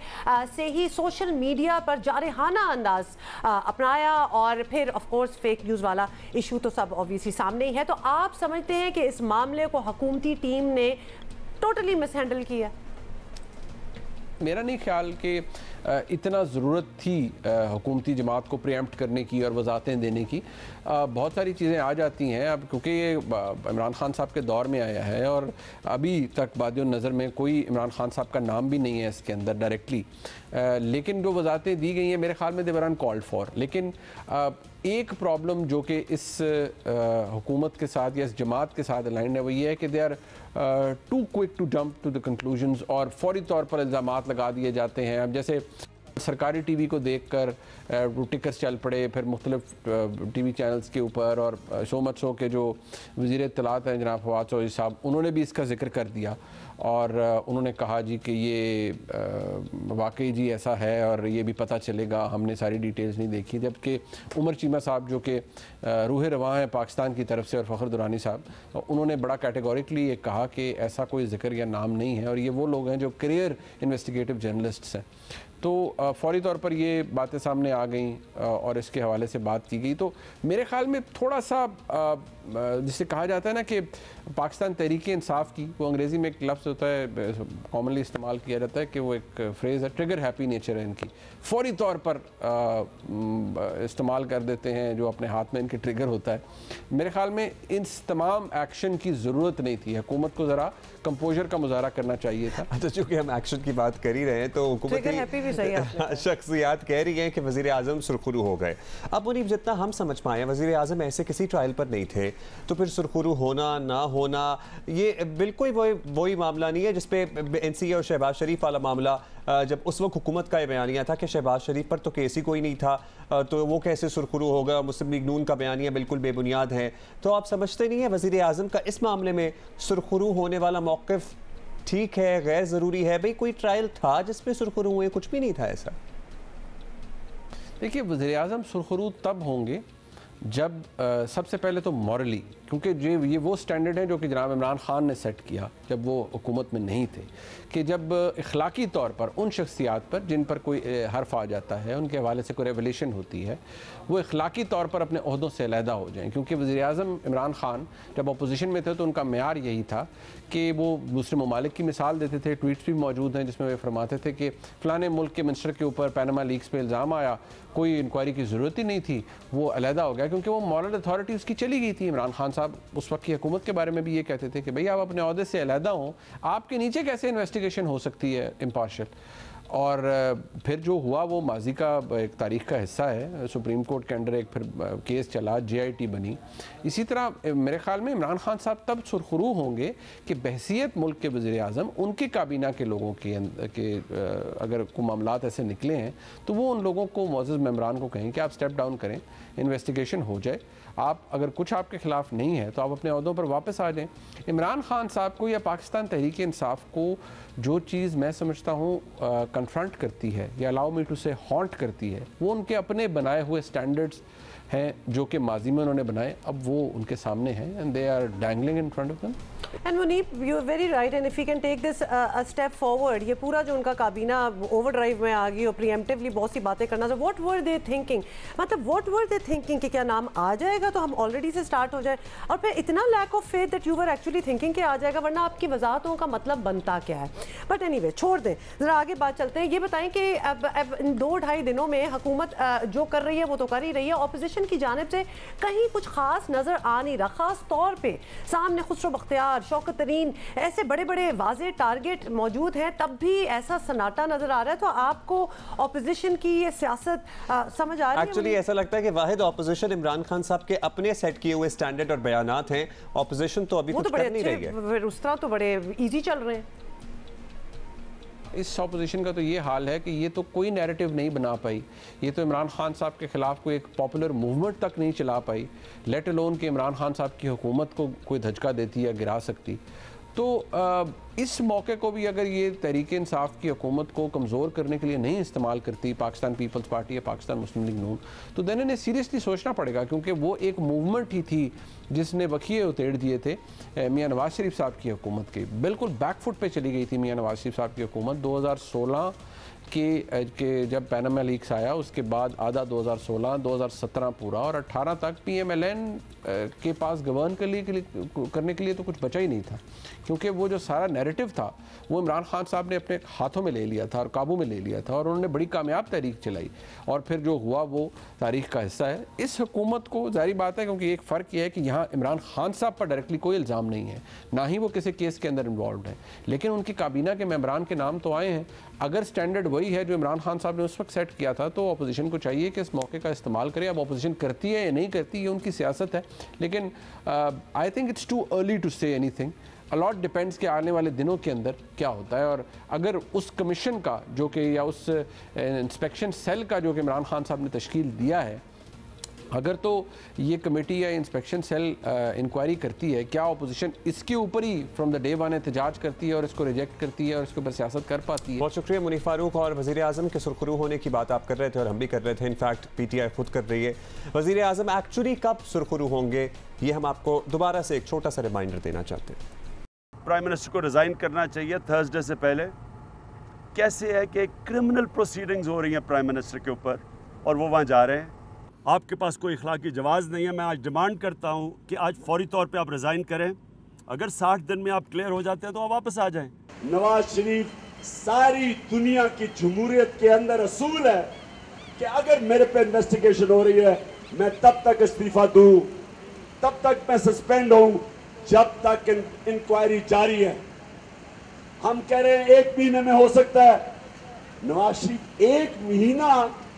से ही सोशल मीडिया पर जारहाना अंदाज अपनाया, और फिर ऑफकोर्स फेक न्यूज़ वाला इशू तो सब ऑब्वियसली सामने ही है। तो आप समझते हैं कि इस मामले को हुकूमती टीम ने टोटली मिसहैंडल किया? मेरा नहीं ख्याल कि इतना ज़रूरत थी हुकूमती जमात को प्रीएम्प्ट करने की और वजाहतें देने की। बहुत सारी चीज़ें आ जाती हैं अब, क्योंकि ये इमरान खान साहब के दौर में आया है, और अभी तक बादियों नज़र में कोई इमरान खान साहब का नाम भी नहीं है इसके अंदर डायरेक्टली, लेकिन जो वजाहतें दी गई हैं मेरे ख्याल में दे वर अनकॉल्ड फॉर। लेकिन एक प्रॉब्लम जो कि इस हुकूमत के साथ या इस जमात के साथ अलाइंड है वो ये है कि they are too quick to jump to the conclusions, और फौरी तौर पर इल्ज़ामात लगा दिए जाते हैं। अब जैसे सरकारी टीवी को देखकर टिकर्स चल पड़े फिर मुख्तलिफ टीवी चैनल्स के ऊपर, और सो मच सो के जो वज़ीर इत्तलात हैं जनाब फवाद चौधरी साहब, उन्होंने भी इसका जिक्र कर दिया, और उन्होंने कहा जी कि ये वाकई जी ऐसा है और ये भी पता चलेगा, हमने सारी डिटेल्स नहीं देखी। जबकि उमर चीमा साहब जो कि रूह रवां हैं पाकिस्तान की तरफ से, और फ़खर दुरानी साहब, उन्होंने बड़ा कैटेगोरिकली ये कहा कि ऐसा कोई जिक्र या नाम नहीं है, और ये वो लोग हैं जो करियर इन्वेस्टिगेटिव जर्नलिस्ट्स हैं। तो फौरी तौर पर ये बातें सामने आ गई और इसके हवाले से बात की गई। तो मेरे ख़्याल में थोड़ा सा जिसे कहा जाता है ना कि पाकिस्तान तहरीक इंसाफ की, वो अंग्रेज़ी में एक लफ्ज़ होता है कॉमनली इस्तेमाल किया जाता है कि वो एक फ्रेज़ है, ट्रिगर हैप्पी नेचर है इनकी, फौरी तौर पर इस्तेमाल कर देते हैं जो अपने हाथ में इनके ट्रिगर होता है। मेरे ख्याल में इन तमाम एक्शन की ज़रूरत नहीं थी, हुकूमत को ज़रा कंपोजर का मुजाहरा करना चाहिए था। तो चूँकि हम एक्शन की बात कर ही रहे हैं तो हुकूमती शख्सियात कह रही हैं कि वज़ीर आज़म सुरखरू हो गए। अब मुनीफ जितना हम समझ पाए वज़ीर आज़म ऐसे किसी ट्रायल पर नहीं थे, तो फिर सुरखरू होना ना होना ये बिल्कुल वही मामला नहीं है जिसपे NCA और शहबाज शरीफ वाला मामला, जब उस वक्त हुकूमत का ये बयानिया था कि शहबाज शरीफ पर तो केस ही कोई नहीं था, तो वो कैसे सुरखरू होगा, मुस्लिम लीग नून का बयानिया बिल्कुल बेबुनियाद है। तो आप समझते नहीं है वज़ीर आज़म का इस मामले में सुरखरू होने वाला मौक़िफ़ ठीक है, गैर ज़रूरी है? भाई कोई ट्रायल था जिसमें सुरखरू हुए? कुछ भी नहीं था ऐसा। देखिए वज़ीर आज़म सुरखरू तब होंगे जब सबसे पहले तो मॉरली, क्योंकि ये वो स्टैंडर्ड है जो कि जनाब इमरान खान ने सेट किया जब वो हुकूमत में नहीं थे, कि जब इखलाकी तौर पर उन शख्सियात पर जिन पर कोई हर्फ आ जाता है, उनके हवाले से कोई रेवलेशन होती है, वो इखलाकी तौर पर अपने ओहदों से अलहदा हो जाएं। क्योंकि वज़ीर आज़म इमरान खान जब अपोजिशन में थे तो उनका मेयार यही था कि वो दूसरे ममालिक की मिसाल देते थे। ट्वीट्स भी मौजूद हैं जिसमें वे फरमाते थे कि फ़लाने मुल्क के मिनिस्टर के ऊपर पैनामा लीक्स पे इल्ज़ाम आया, कोई इंक्वायरी की ज़रूरत ही नहीं थी, वो अलहदा हो गया, क्योंकि वो मॉरल अथॉरिटी उसकी चली गई थी। इमरान खान साहब उस वक्त की हुकूमत के बारे में भी ये कहते थे कि भाई आप अपने ओहदे से अलहदा हों, आपके नीचे कैसे इन्वेस्टिगेशन हो सकती है इम्पार्शियल। और फिर जो हुआ वो माजी का एक तारीख का हिस्सा है। सुप्रीम कोर्ट के अंडर एक फिर केस चला, JIT बनी। इसी तरह मेरे ख्याल में इमरान खान साहब तब सुरखरू होंगे कि बहसीत मुल्क के वज़ीर आज़म उनकी काबीना के लोगों के अगर कोई मामलात ऐसे निकले हैं तो वो उन लोगों को मुअज़्ज़ज़ मेंबरान को कहें कि आप स्टेप डाउन करें, इन्वेस्टिगेशन हो जाए, आप अगर कुछ आपके ख़िलाफ़ नहीं है तो आप अपने अहदों पर वापस आ जाएं। इमरान खान साहब को या पाकिस्तान तहरीक इंसाफ को जो चीज़ मैं समझता हूँ कन्फ्रंट करती है या अलाउ मी टू से हॉन्ट करती है, वो उनके अपने बनाए हुए स्टैंडर्ड्स हैं जो कि माजी में उन्होंने बनाए, अब वो उनके सामने हैं and they are dangling in front of them. And Munib, you are very right, and if you can take this a step forward, ये पूरा जो उनका काबीना ओवरड्राइव में आ गई और प्रीएम्प्टिवली बहुत सी बातें करना था, व्हाट वर दे थिंकिंग, मतलब व्हाट वर दे थिंकिंग कि क्या नाम आ जाएगा तो हम ऑलरेडी से स्टार्ट हो जाए, और फिर इतना lack of faith that you were actually thinking कि आ जाएगा, वरना आपकी वजाहतों का मतलब बनता क्या है। बट एनीवे छोड़ दें, ज़रा आगे बात चलते हैं। ये बताएं कि अब इन 2-2.5 दिनों में हुकूमत जो कर रही है वो तो कर ही रही है, ऑपोजिशन की जानिब से कहीं कुछ खास नज़र आ नहीं रहा, खास तौर पर सामने खुसरो बख्तियार, शौकत तरीन, ऐसे बड़े बड़े वाज़े टारगेट मौजूद हैं, तब भी ऐसा सन्नाटा नजर आ रहा है। तो आपको ऑपोजिशन की ये सियासत समझ आ रही है? एक्चुअली ऐसा लगता है कि वाहिद ऑपोजिशन इमरान खान साहब के अपने सेट किए हुए स्टैंडर्ड और बयानात हैं, ऑपोजिशन तो अभी कुछ कर नहीं रही है, उस तरह तो बड़े इजी चल रहे हैं। इस ऑपोजिशन का तो ये हाल है कि ये तो कोई नैरेटिव नहीं बना पाई, ये तो इमरान खान साहब के ख़िलाफ़ कोई एक पॉपुलर मूवमेंट तक नहीं चला पाई, लेट अलोन कि इमरान खान साहब की हुकूमत को कोई धचका देती या गिरा सकती। तो इस मौके को भी अगर ये तहरीक इंसाफ की हुकूमत को कमज़ोर करने के लिए नहीं इस्तेमाल करती पाकिस्तान पीपल्स पार्टी या पाकिस्तान मुस्लिम लीग नून, तो देन इन्हें सीरियसली सोचना पड़ेगा, क्योंकि वो एक मूवमेंट ही थी जिसने बखिए उतेड़ दिए थे मियां नवाज शरीफ साहब की हुकूमत के। बिल्कुल बैकफुट पे चली गई थी मियां नवाज शरीफ साहब की हुकूमत 2016 के जब पैनामा लीक्स आया, उसके बाद आधा 2016, 2017 पूरा और 18 तक PMLN के पास गवर्न करने के लिए तो कुछ बचा ही नहीं था, क्योंकि वो जो सारा नैरेटिव था वो इमरान खान साहब ने अपने हाथों में ले लिया था और काबू में ले लिया था, और उन्होंने बड़ी कामयाब तहरीक चलाई और फिर जो हुआ वो तारीख का हिस्सा है। इस हुकूमत को जाहिर बात है, क्योंकि एक फ़र्क ये है कि यहाँ इमरान खान साहब पर डायरेक्टली कोई इल्ज़ाम नहीं है, ना ही वो किसी केस के अंदर इन्वॉल्व है, लेकिन उनकी काबीना के मेंबरान के नाम तो आए हैं। अगर स्टैंडर्ड वही है जो इमरान खान साहब ने उस वक्त सेट किया था, तो अपोजिशन को चाहिए कि इस मौके का इस्तेमाल करे। अब अपोजिशन करती है या नहीं करती, ये उनकी सियासत है, लेकिन I think it's too early to say anything. A lot depends कि आने वाले दिनों के अंदर क्या होता है, और अगर उस कमीशन का जो कि या उस इंस्पेक्शन सेल का जो कि इमरान खान साहब ने तश्कील दिया है, अगर तो ये कमेटी या इंस्पेक्शन सेल इंक्वायरी करती है, क्या अपोजिशन इसके ऊपर ही फ्रॉम द डे वन एहतजाज करती है और इसको रिजेक्ट करती है और इसके ऊपर सियासत कर पाती है। बहुत शुक्रिया मुनीफ फारूक। और वज़ीर आज़म के सुरखरू होने की बात आप कर रहे थे और हम भी कर रहे थे, इनफैक्ट PTI खुद कर रही है। वज़ीर आज़म एक्चुअली कब सुरखरू होंगे, ये हम आपको दोबारा से एक छोटा सा रिमाइंडर देना चाहते हैं। प्राइम मिनिस्टर को रिज़ाइन करना चाहिए थर्सडे से पहले। कैसे है कि क्रिमिनल प्रोसीडिंग्स हो रही हैं प्राइम मिनिस्टर के ऊपर और वो वहाँ जा रहे हैं। आपके पास कोई इखलाकी जवाज़ नहीं है। मैं आज डिमांड करता हूँ कि आज फौरी तौर पे आप रिज़ाइन करें। अगर 60 दिन में आप क्लियर हो जाते हैं तो आप वापस आ जाएं। नवाज शरीफ सारी दुनिया की जमहूरियत के अंदर असूल है कि अगर मेरे पे इन्वेस्टिगेशन हो रही है, मैं तब तक इस्तीफा दूं, तब तक मैं सस्पेंड हूं जब तक इंक्वायरी जारी है। हम कह रहे हैं 1 महीने में हो सकता है। नवाज शरीफ 1 महीना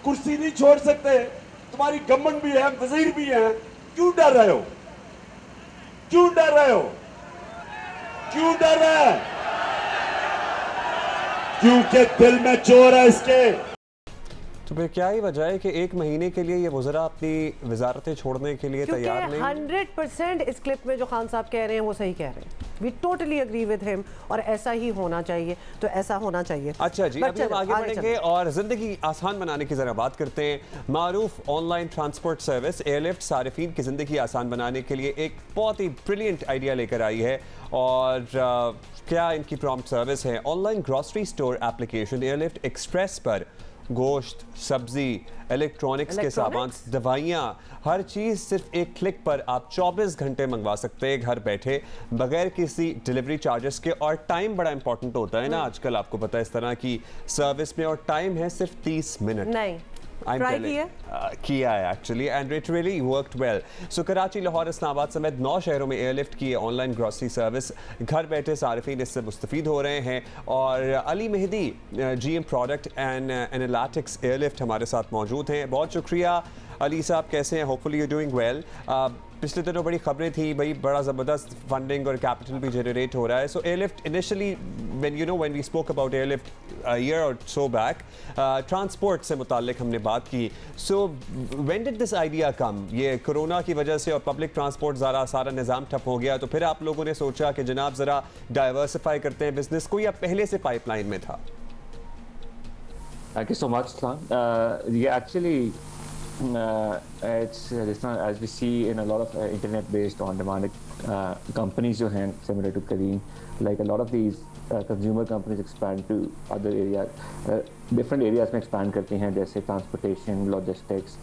कुर्सी नहीं छोड़ सकते। तुम्हारी गवर्नमेंट भी है, वजीर भी हैं, क्यों डर रहे हो? क्यों डर रहे हो? क्यों डर रहे हैं? क्योंकि दिल में चोर है इसके। तो फिर क्या ही वजह है कि 1 महीने के लिए ये वज़रा अपनी वजारतें छोड़ने के लिए तैयार नहीं? 100% इस क्लिप में जो खान साहब कह रहे हैं वो सही कह रहे हैं। We totally agree with him और ऐसा ही होना चाहिए, तो ऐसा होना चाहिए। अच्छा जी, अभी हम आगे बढ़ेंगे और ज़िंदगी आसान बनाने की ज़रा बात करते हैं। मारूफ ऑनलाइन ट्रांसपोर्ट सर्विस एयरलिफ्ट सारिफीन की ज़िंदगी आसान बनाने के लिए एक बहुत ही ब्रिलियंट आइडिया लेकर आई है। और क्या इनकी प्रॉम्प्ट सर्विस है। Online grocery store application airlift express पर गोश्त, सब्जी, इलेक्ट्रॉनिक्स के सामान, दवाइयाँ, हर चीज़ सिर्फ एक क्लिक पर आप 24 घंटे मंगवा सकते हैं घर बैठे बगैर किसी डिलीवरी चार्जेस के। और टाइम बड़ा इंपॉर्टेंट होता है ना आजकल, आपको पता है इस तरह की सर्विस में, और टाइम है सिर्फ 30 मिनट। नहीं किया है actually and it really worked well. So Karachi, Lahore, Islamabad समेत 9 शहरों में एयरलिफ्ट की ऑनलाइन ग्रॉसरी सर्विस घर बैठे सारिफीन इससे मुस्तफीद हो रहे हैं। और Ali Mehdi GM product and analytics Airlift हमारे साथ मौजूद हैं। बहुत शुक्रिया अली साहब, कैसे हैं? Hopefully you doing well. पिछले दिनों बड़ी खबरें थी भाई, बड़ा ज़बरदस्त फंडिंग और कैपिटल भी जनरेट हो रहा है। So airlift initially when we spoke about airlift a year or so back, transport से मुताल्लिक हमने बात की। So when did this idea come? ये कोरोना की वजह से और पब्लिक ट्रांसपोर्ट सारा निज़ाम ठप हो गया, तो फिर आप लोगों ने सोचा कि जनाब ज़रा डाइवर्सिफाई करते हैं बिजनेस को, या पहले से पाइपलाइन में था? Thank you so much, Islam. ये actually it's as we see in a lot of internet-based on-demand companies जो हैं similar to Careem, like a lot of these consumer companies expand to other areas, different areas में expand करती हैं जैसे transportation, logistics.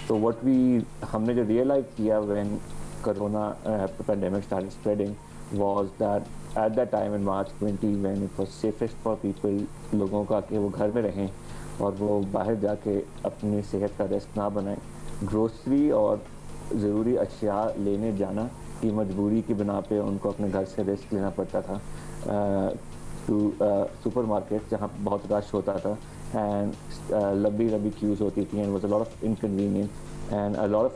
So what हमने जो realize किया when Corona pandemic started spreading was that at that time in March 20 when it was safest for people लोगों का कि वो घर में रहें और वो बाहर जाके अपनी सेहत का रिस्क ना बनाएं, ग्रोसरी और ज़रूरी अशिया लेने जाना की मजबूरी की बिना पे उनको अपने घर से रिस्क लेना पड़ता था टू सुपर मार्केट जहाँ बहुत रश होता था एंड लंबी क्यूज़ होती थी and was a lot of inconvenience and a lot of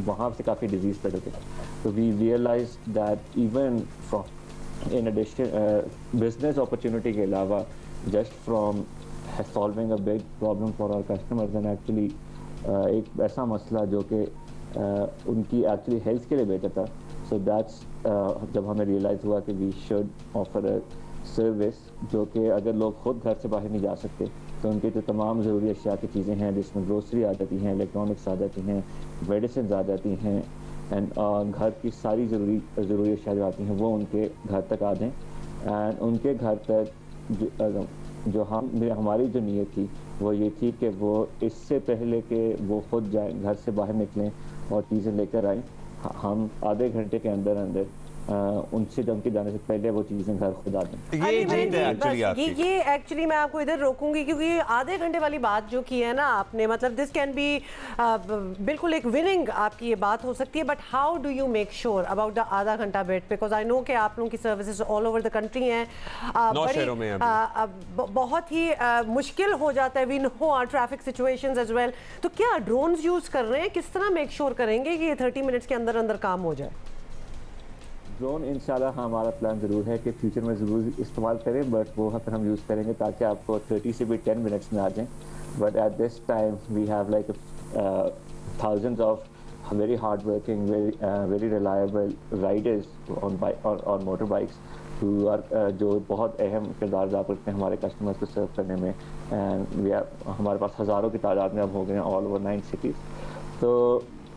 वहाँ से काफ़ी डिजीज़ पैदा होते थे. तो we realize that even from in addition business opportunity के अलावा just from solving a big problem for our customers and actually एक ऐसा मसला जो कि उनकी एक्चुअली हेल्थ के लिए बेहतर था. सो दैट्स जब हमें रियलाइज़ हुआ कि we should offer a service जो कि अगर लोग खुद घर से बाहर नहीं जा सकते तो उनकी जो तमाम ज़रूरी अशिया की चीज़ें हैं जिसमें ग्रोसरी आ जाती हैं, इलेक्ट्रॉनिक्स आ जाती हैं, मेडिसिन आ जाती हैं एंड घर की सारी ज़रूरी अशिया जो आती हैं वो उनके घर तक आ जाएँ एंड उनके घर तक जो हमारी जो नीयत थी वो ये थी कि वो इससे पहले कि वो खुद जाए घर से बाहर निकलें और चीज़ें लेकर आएँ, हम आधे घंटे के अंदर उनसे उनके जाने से पहले वो चीज़ें घर खुद आ दें. ये एक्चुअली मैं आपको इधर रोकूंगी क्योंकि आधे घंटे वाली बात जो की है ना आपने, मतलब दिस कैन बी बिल्कुल एक विनिंग आपकी ये बात हो सकती है, but how do you make sure about the आधा घंटा बिट, बिकॉज आई नो कि आप लोगों की services all over the country हैं, बहुत ही मुश्किल हो जाता है, we know our traffic situations as well. तो क्या ड्रोन्स यूज़ कर रहे हैं, किस तरह मेक श्योर करेंगे कि ये 30 मिनट्स के अंदर काम हो जाए? ड्रोन इंशाल्लाह हमारा प्लान ज़रूर है कि फ्यूचर में ज़रूर इस्तेमाल करें, बट वो फिर हम यूज़ करेंगे ताकि आपको 30 से भी 10 मिनट्स में आ जाएं. But at this time we have like thousands of very hard working, very reliable riders on motorbikes who are जो बहुत अहम किरदार अदा करते हैं हमारे कस्टमर्स को सर्व करने में. एंड हमारे पास हज़ारों की तादाद में अब हो गए हैं ऑल ओवर 9 cities. तो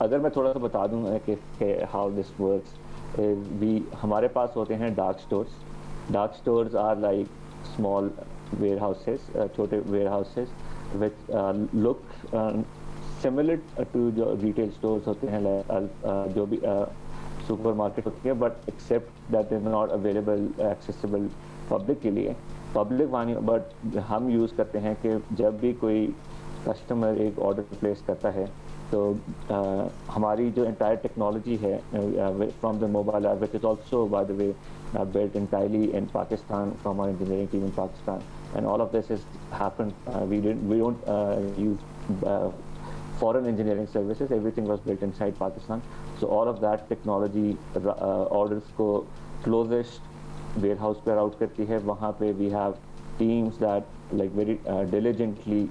अगर मैं थोड़ा सा बता दूँ कि हाउ दिस वर्क्स, हमारे पास होते हैं dark stores are like small warehouses, छोटे warehouses which look similar to जो रिटेल स्टोर्स होते हैं जो भी सुपर मार्केट होती है, but except that is not available accessible public के लिए. पब्लिक वानी बट हम यूज़ करते हैं कि जब भी कोई कस्टमर एक ऑर्डर प्लेस करता है तो हमारी जो एंटायर टेक्नोलॉजी है from the mobile app which is also bye the way built entirely in Pakistan from our engineering team in Pakistan, and all of this has happened. We don't use foreign engineering services. Everything was built inside Pakistan. So all of that technology orders को closest warehouse पे route करती है. वहाँ पे we have teams that like very diligently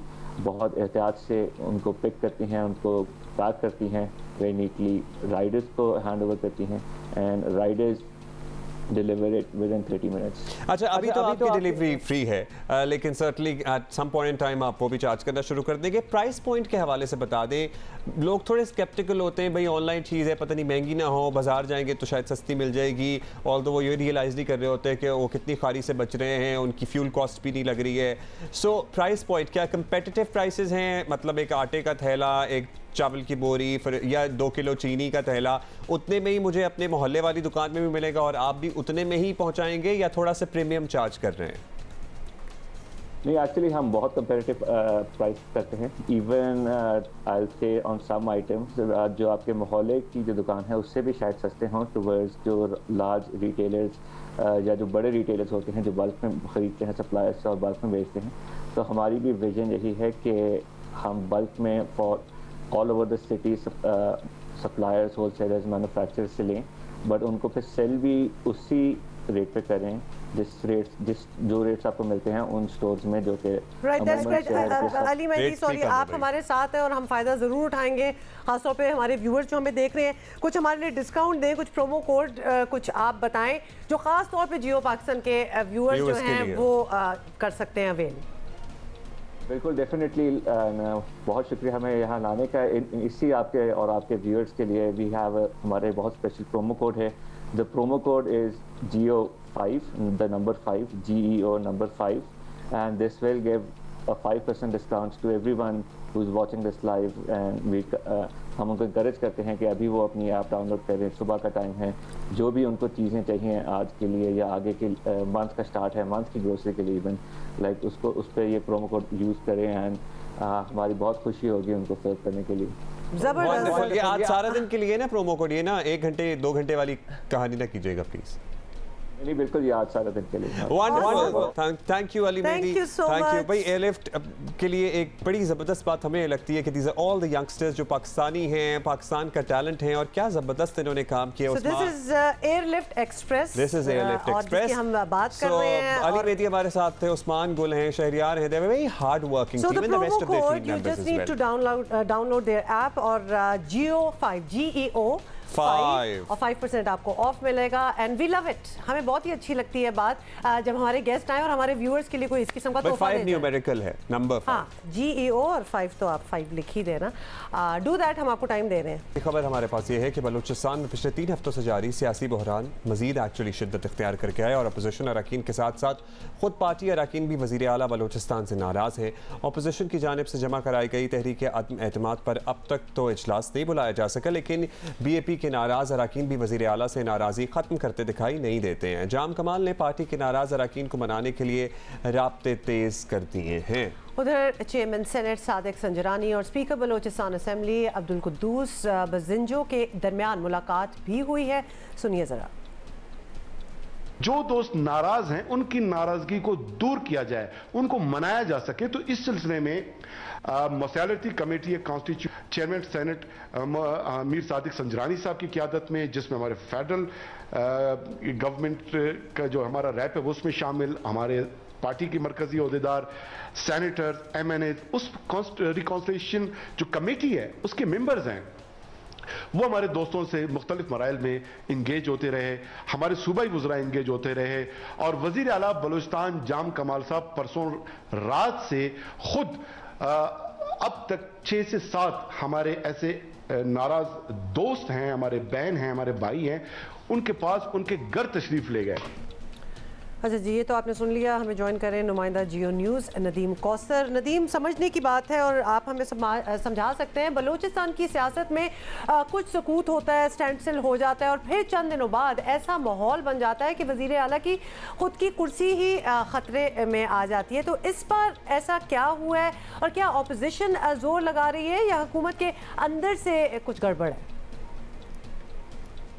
बहुत एहतियात से उनको पिक करती हैं, उनको पैक करती हैं वेरी नीटली, राइडर्स को हैंड ओवर करती हैं and riders deliver it within 30 minutes. अच्छा, अभी तो आपकी डिलीवरी फ्री है, लेकिन certainly at some point in time आप वो भी चार्ज करना शुरू कर देंगे. प्राइस पॉइंट के हवाले से बता दें, लोग थोड़े स्केप्टिकल होते हैं, भाई ऑनलाइन चीज़ है पता नहीं महंगी ना हो, बाजार जाएंगे तो शायद सस्ती मिल जाएगी, ऑल्दो वो ये रियलाइज़ नहीं कर रहे होते कि वो कितनी खारी से बच रहे हैं, उनकी फ्यूल कॉस्ट भी नहीं लग रही है. सो प्राइस पॉइंट क्या कंपेटिटिव प्राइसेस हैं, मतलब एक आटे का थैला, एक चावल की बोरी फिर या 2 किलो चीनी का थैला उतने में ही मुझे अपने मोहल्ले वाली दुकान में भी मिलेगा और आप भी उतने में ही पहुंचाएंगे या थोड़ा सा प्रीमियम चार्ज कर रहे हैं? नहीं, एक्चुअली हम बहुत कंपेरेटिव प्राइस करते हैं. Even I will say on some items जो आपके मोहल्ले की जो दुकान है उससे भी शायद सस्ते हों टुवर्ड्स जो लार्ज रिटेलर्स या जो बड़े रिटेलर्स होते हैं जो बल्क में ख़रीदते हैं सप्लायर्स और बल्क में बेचते हैं. तो हमारी भी विजन यही है कि हम बल्क में for all over the city suppliers, wholesalers, manufacturers से लें, बट उनको फिर सेल भी उसी रेट पे करें जो रेट्स आपको मिलते हैं उन स्टोर्स में जो कि अली मेहदी सॉरी आप हमारे साथ हैं और हम फ़ायदा ज़रूर उठाएंगे, खासतौर पे हमारे व्यूअर्स जो हमें देख रहे हैं. कुछ हमारे लिए डिस्काउंट दें, कुछ प्रोमो कोड कुछ आप बताएं जो ख़ास तौर पे जियो पाकिस्तान के व्यूअर्स जो हैं वो कर सकते हैं अवेल. बिल्कुल, डेफिनेटली बहुत शुक्रिया हमें यहाँ लाने का। इसी आपके और आपके व्यूअर्स के लिए वी हैव हमारे बहुत स्पेशल प्रोमो कोड है। The promo code is GEO5, the number 5, GEO number 5, and this will give a 5% discount to everyone who is watching this live, and हम उनको encourage करते हैं कि अभी वो अपनी ऐप डाउनलोड करें। सुबह का टाइम है, जो भी उनको चीज़ें चाहिए आज के लिए या आगे के मंथ का स्टार्ट है, मंथ की ग्रोसरी के लिए इवन लाइक उसको उस पर ये प्रोमो कोड यूज़ करें, एंड हमारी बहुत खुशी होगी उनको सर्व करने के लिए। जबरदस्त। ये आज सारा दिन के लिए ना प्रोमो कोड, ये ना 1 घंटे 2 घंटे वाली कहानी ना कीजिएगा प्लीज। नहीं, बिल्कुल ये आज सारा दिन के लिए। Wonderful, thank you Ali Mehdi, thank you भाई। एयरलिफ्ट के लिए एक बड़ी ज़बरदस्त बात हमें लगती है कि these are all the youngsters जो पाकिस्तानी हैं, पाकिस्तान का टैलेंट है, और क्या ज़बरदस्त इन्होंने काम किया। This is airlift express, this is airlift express, हम बात कर रहे हैं। अली मेहदी हमारे साथ थे, उस्मान गुल हैं, शहरियार हैं, they are very hard working team, and the rest of their team members as well. You just need to download their app और GEO5 GEO5 और 5% आपको ऑफ मिलेगा, एंड वी लव इट। हमें बहुत ही अच्छी लगती है बात जब हमारे गेस्ट आए और हमारे व्यूअर्स के लिए कोई इस किस्म का तोहफा दे। 5 न्यूमेरिकल है, नंबर 5। हाँ, GEO और 5 तो आप 5 लिख ही देना। डू दैट, हम आपको टाइम दे रहे हैं। खबर हमारे पास ये है कि बलूचिस्तान में पिछले 3 हफ्तों से जारी सियासी बहरान मजीद एक्चुअली शिद्दत इख्तियार करके आए, और अपोजिशन अरकान के साथ साथ खुद पार्टी अरकान भी वज़ीर आला बलूचिस्तान से नाराज़ है। अपोजिशन की जानिब से जमा कराई गई तहरीक अदम एतमाद पर अब तक तो इजलास नहीं बुलाया जा सका, लेकिन BAP के नाराज़ अरकान भी वज़ीर आला से नाराज़गी ख़त्म करते दिखाई नहीं देते हैं। जाम कमाल ने पार्टी के नाराज़ अरकान को मनाने के लिए राब्ते तेज़ कर दिए हैं। उधर चेयरमैन सेनेट सादिक संजरानी और स्पीकर बलोचिस्तान असेंबली अब्दुल कुद्दूस बजिंजो के दरमियान मुलाकात भी हुई है, सुनिए ज़रा। जो दोस्त नाराज हैं उनकी नाराजगी को दूर किया जाए, उनको मनाया जा सके, तो इस सिलसिले में मसलियाती committee constitution chairman senate Mir Sadiq Sanjrani साहब की क़यादत में, जिसमें हमारे फेडरल गवर्नमेंट का जो हमारा रैप है वो उसमें शामिल, हमारे पार्टी के मरकजी अहदेदार, सेनेटर, MNA, उस रिकॉन्सिलिएशन जो कमेटी है उसके मेंबर्स हैं, वो हमारे दोस्तों से मुख्तलिफ मराइल में इंगेज होते रहे, हमारे सूबाई वज़रा इंगेज होते रहे, और वज़ीर आला बलूचिस्तान जाम कमाल साहब परसों रात से खुद अब तक 6 से 7 हमारे ऐसे नाराज दोस्त हैं, हमारे बहन हैं, हमारे भाई हैं, उनके पास उनके घर तशरीफ ले गए। अच्छा जी, ये तो आपने सुन लिया। हमें ज्वाइन करें नुमाइंदा GEO न्यूज़ नदीम कौसर। नदीम, समझने की बात है और आप हमें समझा सकते हैं, बलूचिस्तान की सियासत में कुछ सुकूत होता है, स्टैंड स्टिल हो जाता है, और फिर चंद दिनों बाद ऐसा माहौल बन जाता है कि वज़ीर आला की खुद की कुर्सी ही ख़तरे में आ जाती है। तो इस पर ऐसा क्या हुआ है, और क्या अपोजिशन जोर लगा रही है या हुकूमत के अंदर से कुछ गड़बड़ है?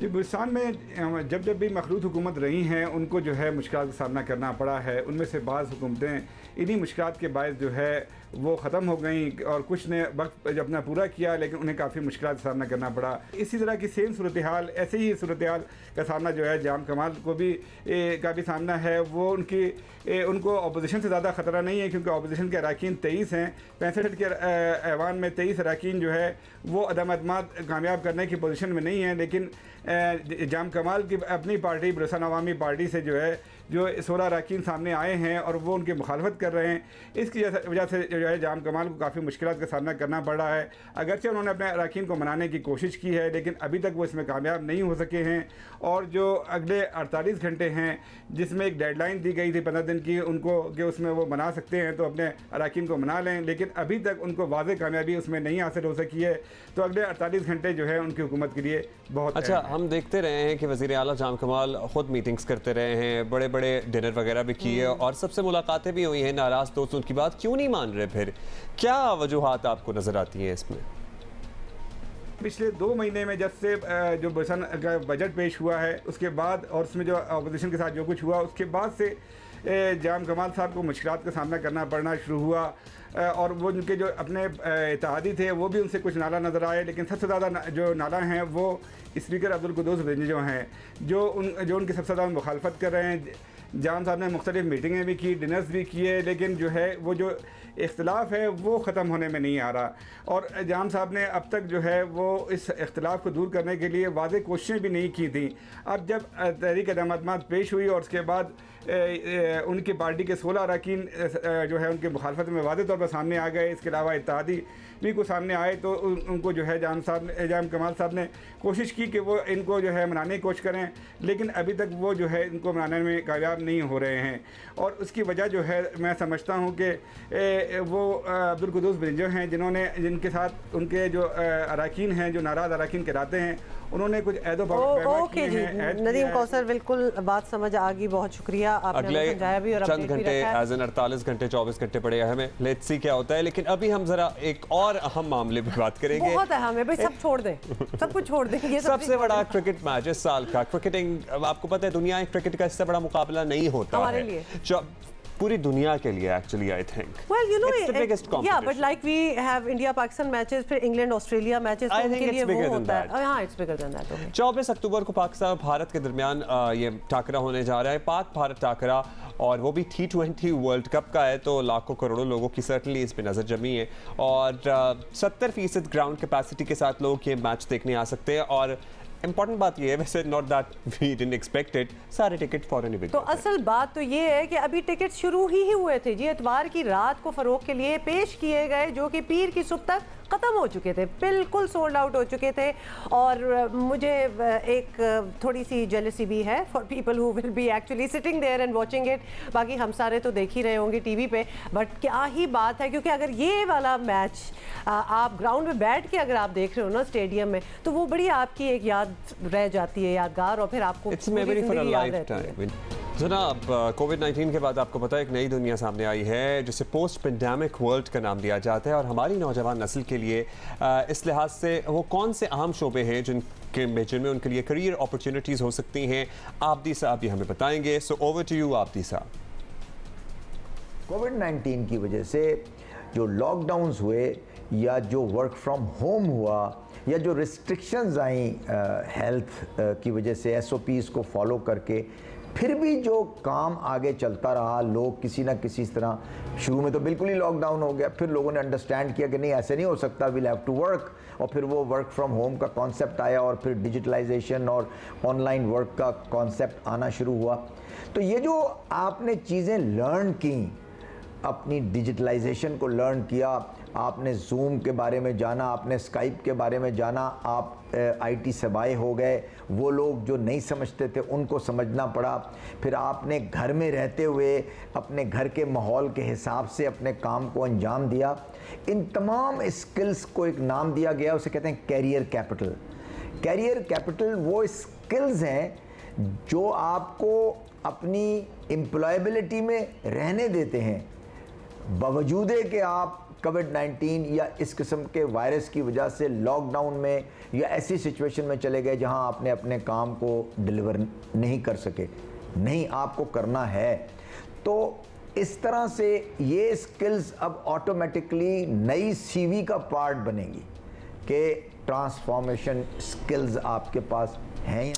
जी, बलूचिस्तान में जब भी मखलूत हुकूमत रही हैं उनको जो है मुश्किल का सामना करना पड़ा है। उनमें से बाज़ हुकूमतें इन्हीं मुश्किल के बायस जो है वो ख़त्म हो गई, और कुछ ने वक्त जब अपना पूरा किया लेकिन उन्हें काफ़ी मुश्किल का सामना करना पड़ा। इसी तरह की सेम सूरत हाल, ऐसे ही सूरत हाल का सामना जो है जाम कमाल को भी का भी सामना है। वो उनको अपोजिशन से ज़्यादा ख़तरा नहीं है, क्योंकि अपोजिशन के अरकान 23 हैं। 65 के ऐवान में 23 अरकान जो है वो अदम एतमाद कामयाब करने की पोजीशन में नहीं है, लेकिन जाम कमाल की अपनी पार्टी बलूचिस्तान अवामी पार्टी से जो 16 अरकान सामने आए हैं और वो उनकी मुखालफत कर रहे हैं। इसकी वजह से जो है जाम कमाल को काफ़ी मुश्किलात का सामना करना पड़ रहा है। अगरचे उन्होंने अपने अरकान को मनाने की कोशिश की है, लेकिन अभी तक वो इसमें कामयाब नहीं हो सके हैं। और जो अगले 48 घंटे हैं, जिसमें एक डेडलाइन दी गई थी 15 दिन की उनको, कि उसमें वो मना सकते हैं तो अपने अरकान को मना लें, लेकिन अभी तक उनको वाज़ेह कामयाबी उसमें नहीं हासिल हो सकी है। तो अगले 48 घंटे जो है उनकी हुकूमत के लिए बहुत अच्छा। हम देखते रहे हैं कि वज़ीर आला जाम कमाल खुद मीटिंग्स करते रहे हैं, बड़े बड़े डिनर वगैरह भी किए, और सबसे मुलाकातें भी हुई हैं। नाराज़ दोस्त उनकी बात क्यों नहीं मान रहे? फिर क्या वजूहात आपको नज़र आती हैं इसमें? पिछले 2 महीने में जब से जो बलूचिस्तान का बजट पेश हुआ है उसके बाद, और उसमें जो अपोजिशन के साथ जो कुछ हुआ उसके बाद से जाम कमाल साहब को मुश्किलात का सामना करना पड़ना शुरू हुआ, और वो उनके जो अपने इत्तेहादी थे वो भी उनसे कुछ नाला नज़र आए। लेकिन सबसे ज़्यादा जो नाला हैं वो स्पीकर अब्दुल कुद्दूस बजिंजो हैं, जो उनकी सबसे ज़्यादा मुखालफत कर रहे हैं। जाम साहब ने मुख्तलिफ मीटिंगें भी की, डिनर्स भी किए, लेकिन जो है वो जो इख्तिलाफ़ है वो ख़त्म होने में नहीं आ रहा। और जाम साहब ने अब तक जो है वो इस इख्तिलाफ़ को दूर करने के लिए वाज़ेह कोशिशें भी नहीं की थी। अब जब तहरीक अदम एतमाद पेश हुई और उसके बाद उनकी पार्टी के 16 अरकान जो है उनके मुखालफत में वाज़े तौर पर सामने आ गए। इसके अलावा इत्तेहादी भी को सामने आए तो उनको जो है जाम कमाल साहब ने कोशिश की कि वो इनको जो है मनाने की कोशिश करें, लेकिन अभी तक वो जो है इनको मनाने में कामयाब नहीं हो रहे हैं। और उसकी वजह जो है मैं समझता हूँ कि वो अब्दुल कुद्दूस ब्रिंजो हैं जिनके साथ उनके जो अरकान हैं, जो नाराज़ अरकान कहलाते हैं, उन्होंने कुछ ओके जी नदीम कौसर, बिल्कुल बात समझ आ गई, बहुत शुक्रिया आपने समझाया भी और चंद घंटे एज एन 48 घंटे 24 घंटे पड़े हमें, लेट्स सी क्या होता है। लेकिन अभी हम जरा एक और अहम मामले पे बात करेंगे। बहुत अहम है भाई, सब छोड़ दें, सब कुछ छोड़ दें। ये सबसे बड़ा क्रिकेट मैच इस साल का, क्रिकेटिंग आपको पता है दुनिया में क्रिकेट का इससे बड़ा मुकाबला नहीं होता हमारे है लिए, पूरी दुनिया के लिए actually I think. Well, you know, it's the biggest competition. Yeah, but like we have India Pakistan matches, फिर England Australia matches, I think it's bigger than that. हाँ, it's bigger than that. 24 अक्टूबर को पाकिस्तान और भारत के दरमियान ये टाकरा होने जा रहा है, पाक भारत टाकरा, और वो भी T20 वर्ल्ड कप का है, तो लाखों करोड़ों लोगों की सर्टनली इस पे नज़र जमी है और 70% ग्राउंड कैपेसिटी के साथ लोग ये मैच देखने आ सकते हैं। और इम्पॉर्टेंट बात ये है, वैसे not that we didn't expect it, सारे टिकट फॉरन बिक। तो असल बात तो ये है कि अभी टिकट शुरू ही हुए थे जी, इतवार की रात को फरोख्त के लिए पेश किए गए, जो कि पीर की सुबह तक ख़त्म हो चुके थे, बिल्कुल सोल्ड आउट हो चुके थे। और मुझे एक थोड़ी सी जेलसी भी है for people who will be actually sitting there and watching it. बाकी हम सारे तो देख ही रहे होंगे टीवी पे, बट क्या ही बात है, क्योंकि अगर ये वाला मैच आप ग्राउंड में बैठ के अगर आप देख रहे हो ना स्टेडियम में, तो वो बड़ी आपकी एक याद रह जाती है, यादगार, और फिर आपको याद रहती है। जनाब, कोविड-19 के बाद आपको पता है एक नई दुनिया सामने आई है जिसे पोस्ट पेंडेमिक वर्ल्ड का नाम दिया जाता है। और हमारी नौजवान नस्ल के लिए इस लिहाज से वो कौन से अहम शोबे हैं जिनमें उनके लिए करियर अपॉर्चुनिटीज़ हो सकती हैं, आबदी साहब ये हमें बताएंगे। सो ओवर टू यू आबदी साहब। कोविड-19 की वजह से जो लॉकडाउन्स हुए या जो वर्क फ्रॉम होम हुआ या जो रिस्ट्रिक्शंस आई हेल्थ की वजह से SOPs को फॉलो करके, फिर भी जो काम आगे चलता रहा, लोग किसी ना किसी तरह, शुरू में तो बिल्कुल ही लॉकडाउन हो गया, फिर लोगों ने अंडरस्टैंड किया कि नहीं ऐसे नहीं हो सकता, विल हैव टू वर्क, और फिर वो वर्क फ्रॉम होम का कॉन्सेप्ट आया और फिर डिजिटलाइजेशन और ऑनलाइन वर्क का कॉन्सेप्ट आना शुरू हुआ। तो ये जो आपने चीज़ें लर्न की, अपनी डिजिटलाइजेशन को लर्न किया, आपने जूम के बारे में जाना, आपने स्काइप के बारे में जाना, आप IT सबाए हो गए, वो लोग जो नहीं समझते थे उनको समझना पड़ा, फिर आपने घर में रहते हुए अपने घर के माहौल के हिसाब से अपने काम को अंजाम दिया। इन तमाम स्किल्स को एक नाम दिया गया, उसे कहते हैं कैरियर कैपिटल। कैरियर कैपिटल वो स्किल्स हैं जो आपको अपनी एम्प्लॉयबिलिटी में रहने देते हैं, बावजूद है कि आप कोविड-19 या इस किस्म के वायरस की वजह से लॉकडाउन में या ऐसी सिचुएशन में चले गए जहां आपने अपने काम को डिलीवर नहीं कर सके। नहीं, आपको करना है। तो इस तरह से ये स्किल्स अब ऑटोमेटिकली नई CV का पार्ट बनेगी कि ट्रांसफॉर्मेशन स्किल्स आपके पास हैं।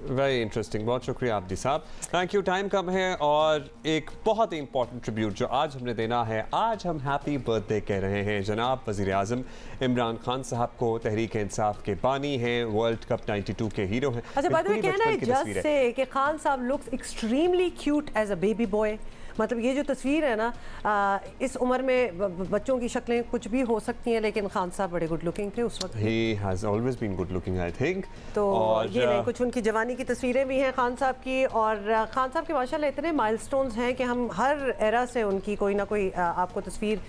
वेरी इंटरेस्टिंग, बहुत शुक्रिया आबदी साहब, थैंक यू। टाइम कम है और एक बहुत ही इंपॉर्टेंट ट्रिब्यूट जो आज हमने देना है, आज हम हैप्पी बर्थडे कह रहे हैं जनाब वज़ीर आज़म इमरान खान साहब को। तहरीक इंसाफ के बानी हैं, वर्ल्ड कप 92 के हीरो हैं। अच्छा, बाद में कहना है जस्ट से कि Khan sahab looks extremely cute as a baby boy. मतलब ये जो तस्वीर है ना, इस उम्र में बच्चों की शक्लें कुछ भी हो सकती हैं, लेकिन खान साहब बड़े गुड लुकिंग थे उस वक्त। He has always been good looking, I think. तो ये नहीं, कुछ उनकी जवानी की तस्वीरें भी हैं खान साहब की, और खान साहब के माशाल्लाह इतने माइलस्टोन्स हैं कि हम हर एरा से उनकी कोई ना कोई आपको तस्वीर,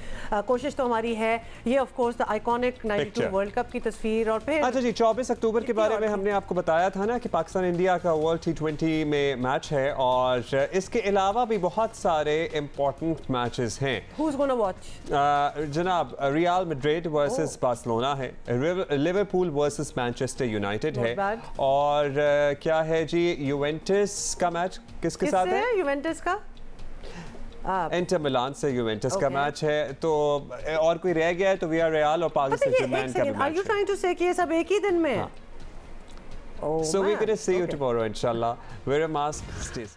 कोशिश तो हमारी है। ये of course the iconic 92 world cup की तस्वीर। और फिर अच्छा जी, 24 अक्टूबर के बारे में हमने आपको बताया था ना कि पाकिस्तान इंडिया का वर्ल्ड T20 में मैच है, और इसके अलावा भी बहुत सारे इंपॉर्टेंट मैचेस हैं। Who's gonna watch? जनाब, रियल मैड्रिड वर्सेस बार्सिलोना है, लिवरपूल वर्सेस मैनचेस्टर यूनाइटेड है, और क्या है जी, यूवेंटस का मैच किसके साथ है? यूवेंटस का इंटर मिलान से यूवेंटस का मैच है। तो और कोई रह गया है तो वियारियल और पारिस सेंट-जर्मैन का मैच है। Are you trying to say कि ये सब एक ही दिन में? So we're going to see you tomorrow, inshallah. Wear a mask, stay safe.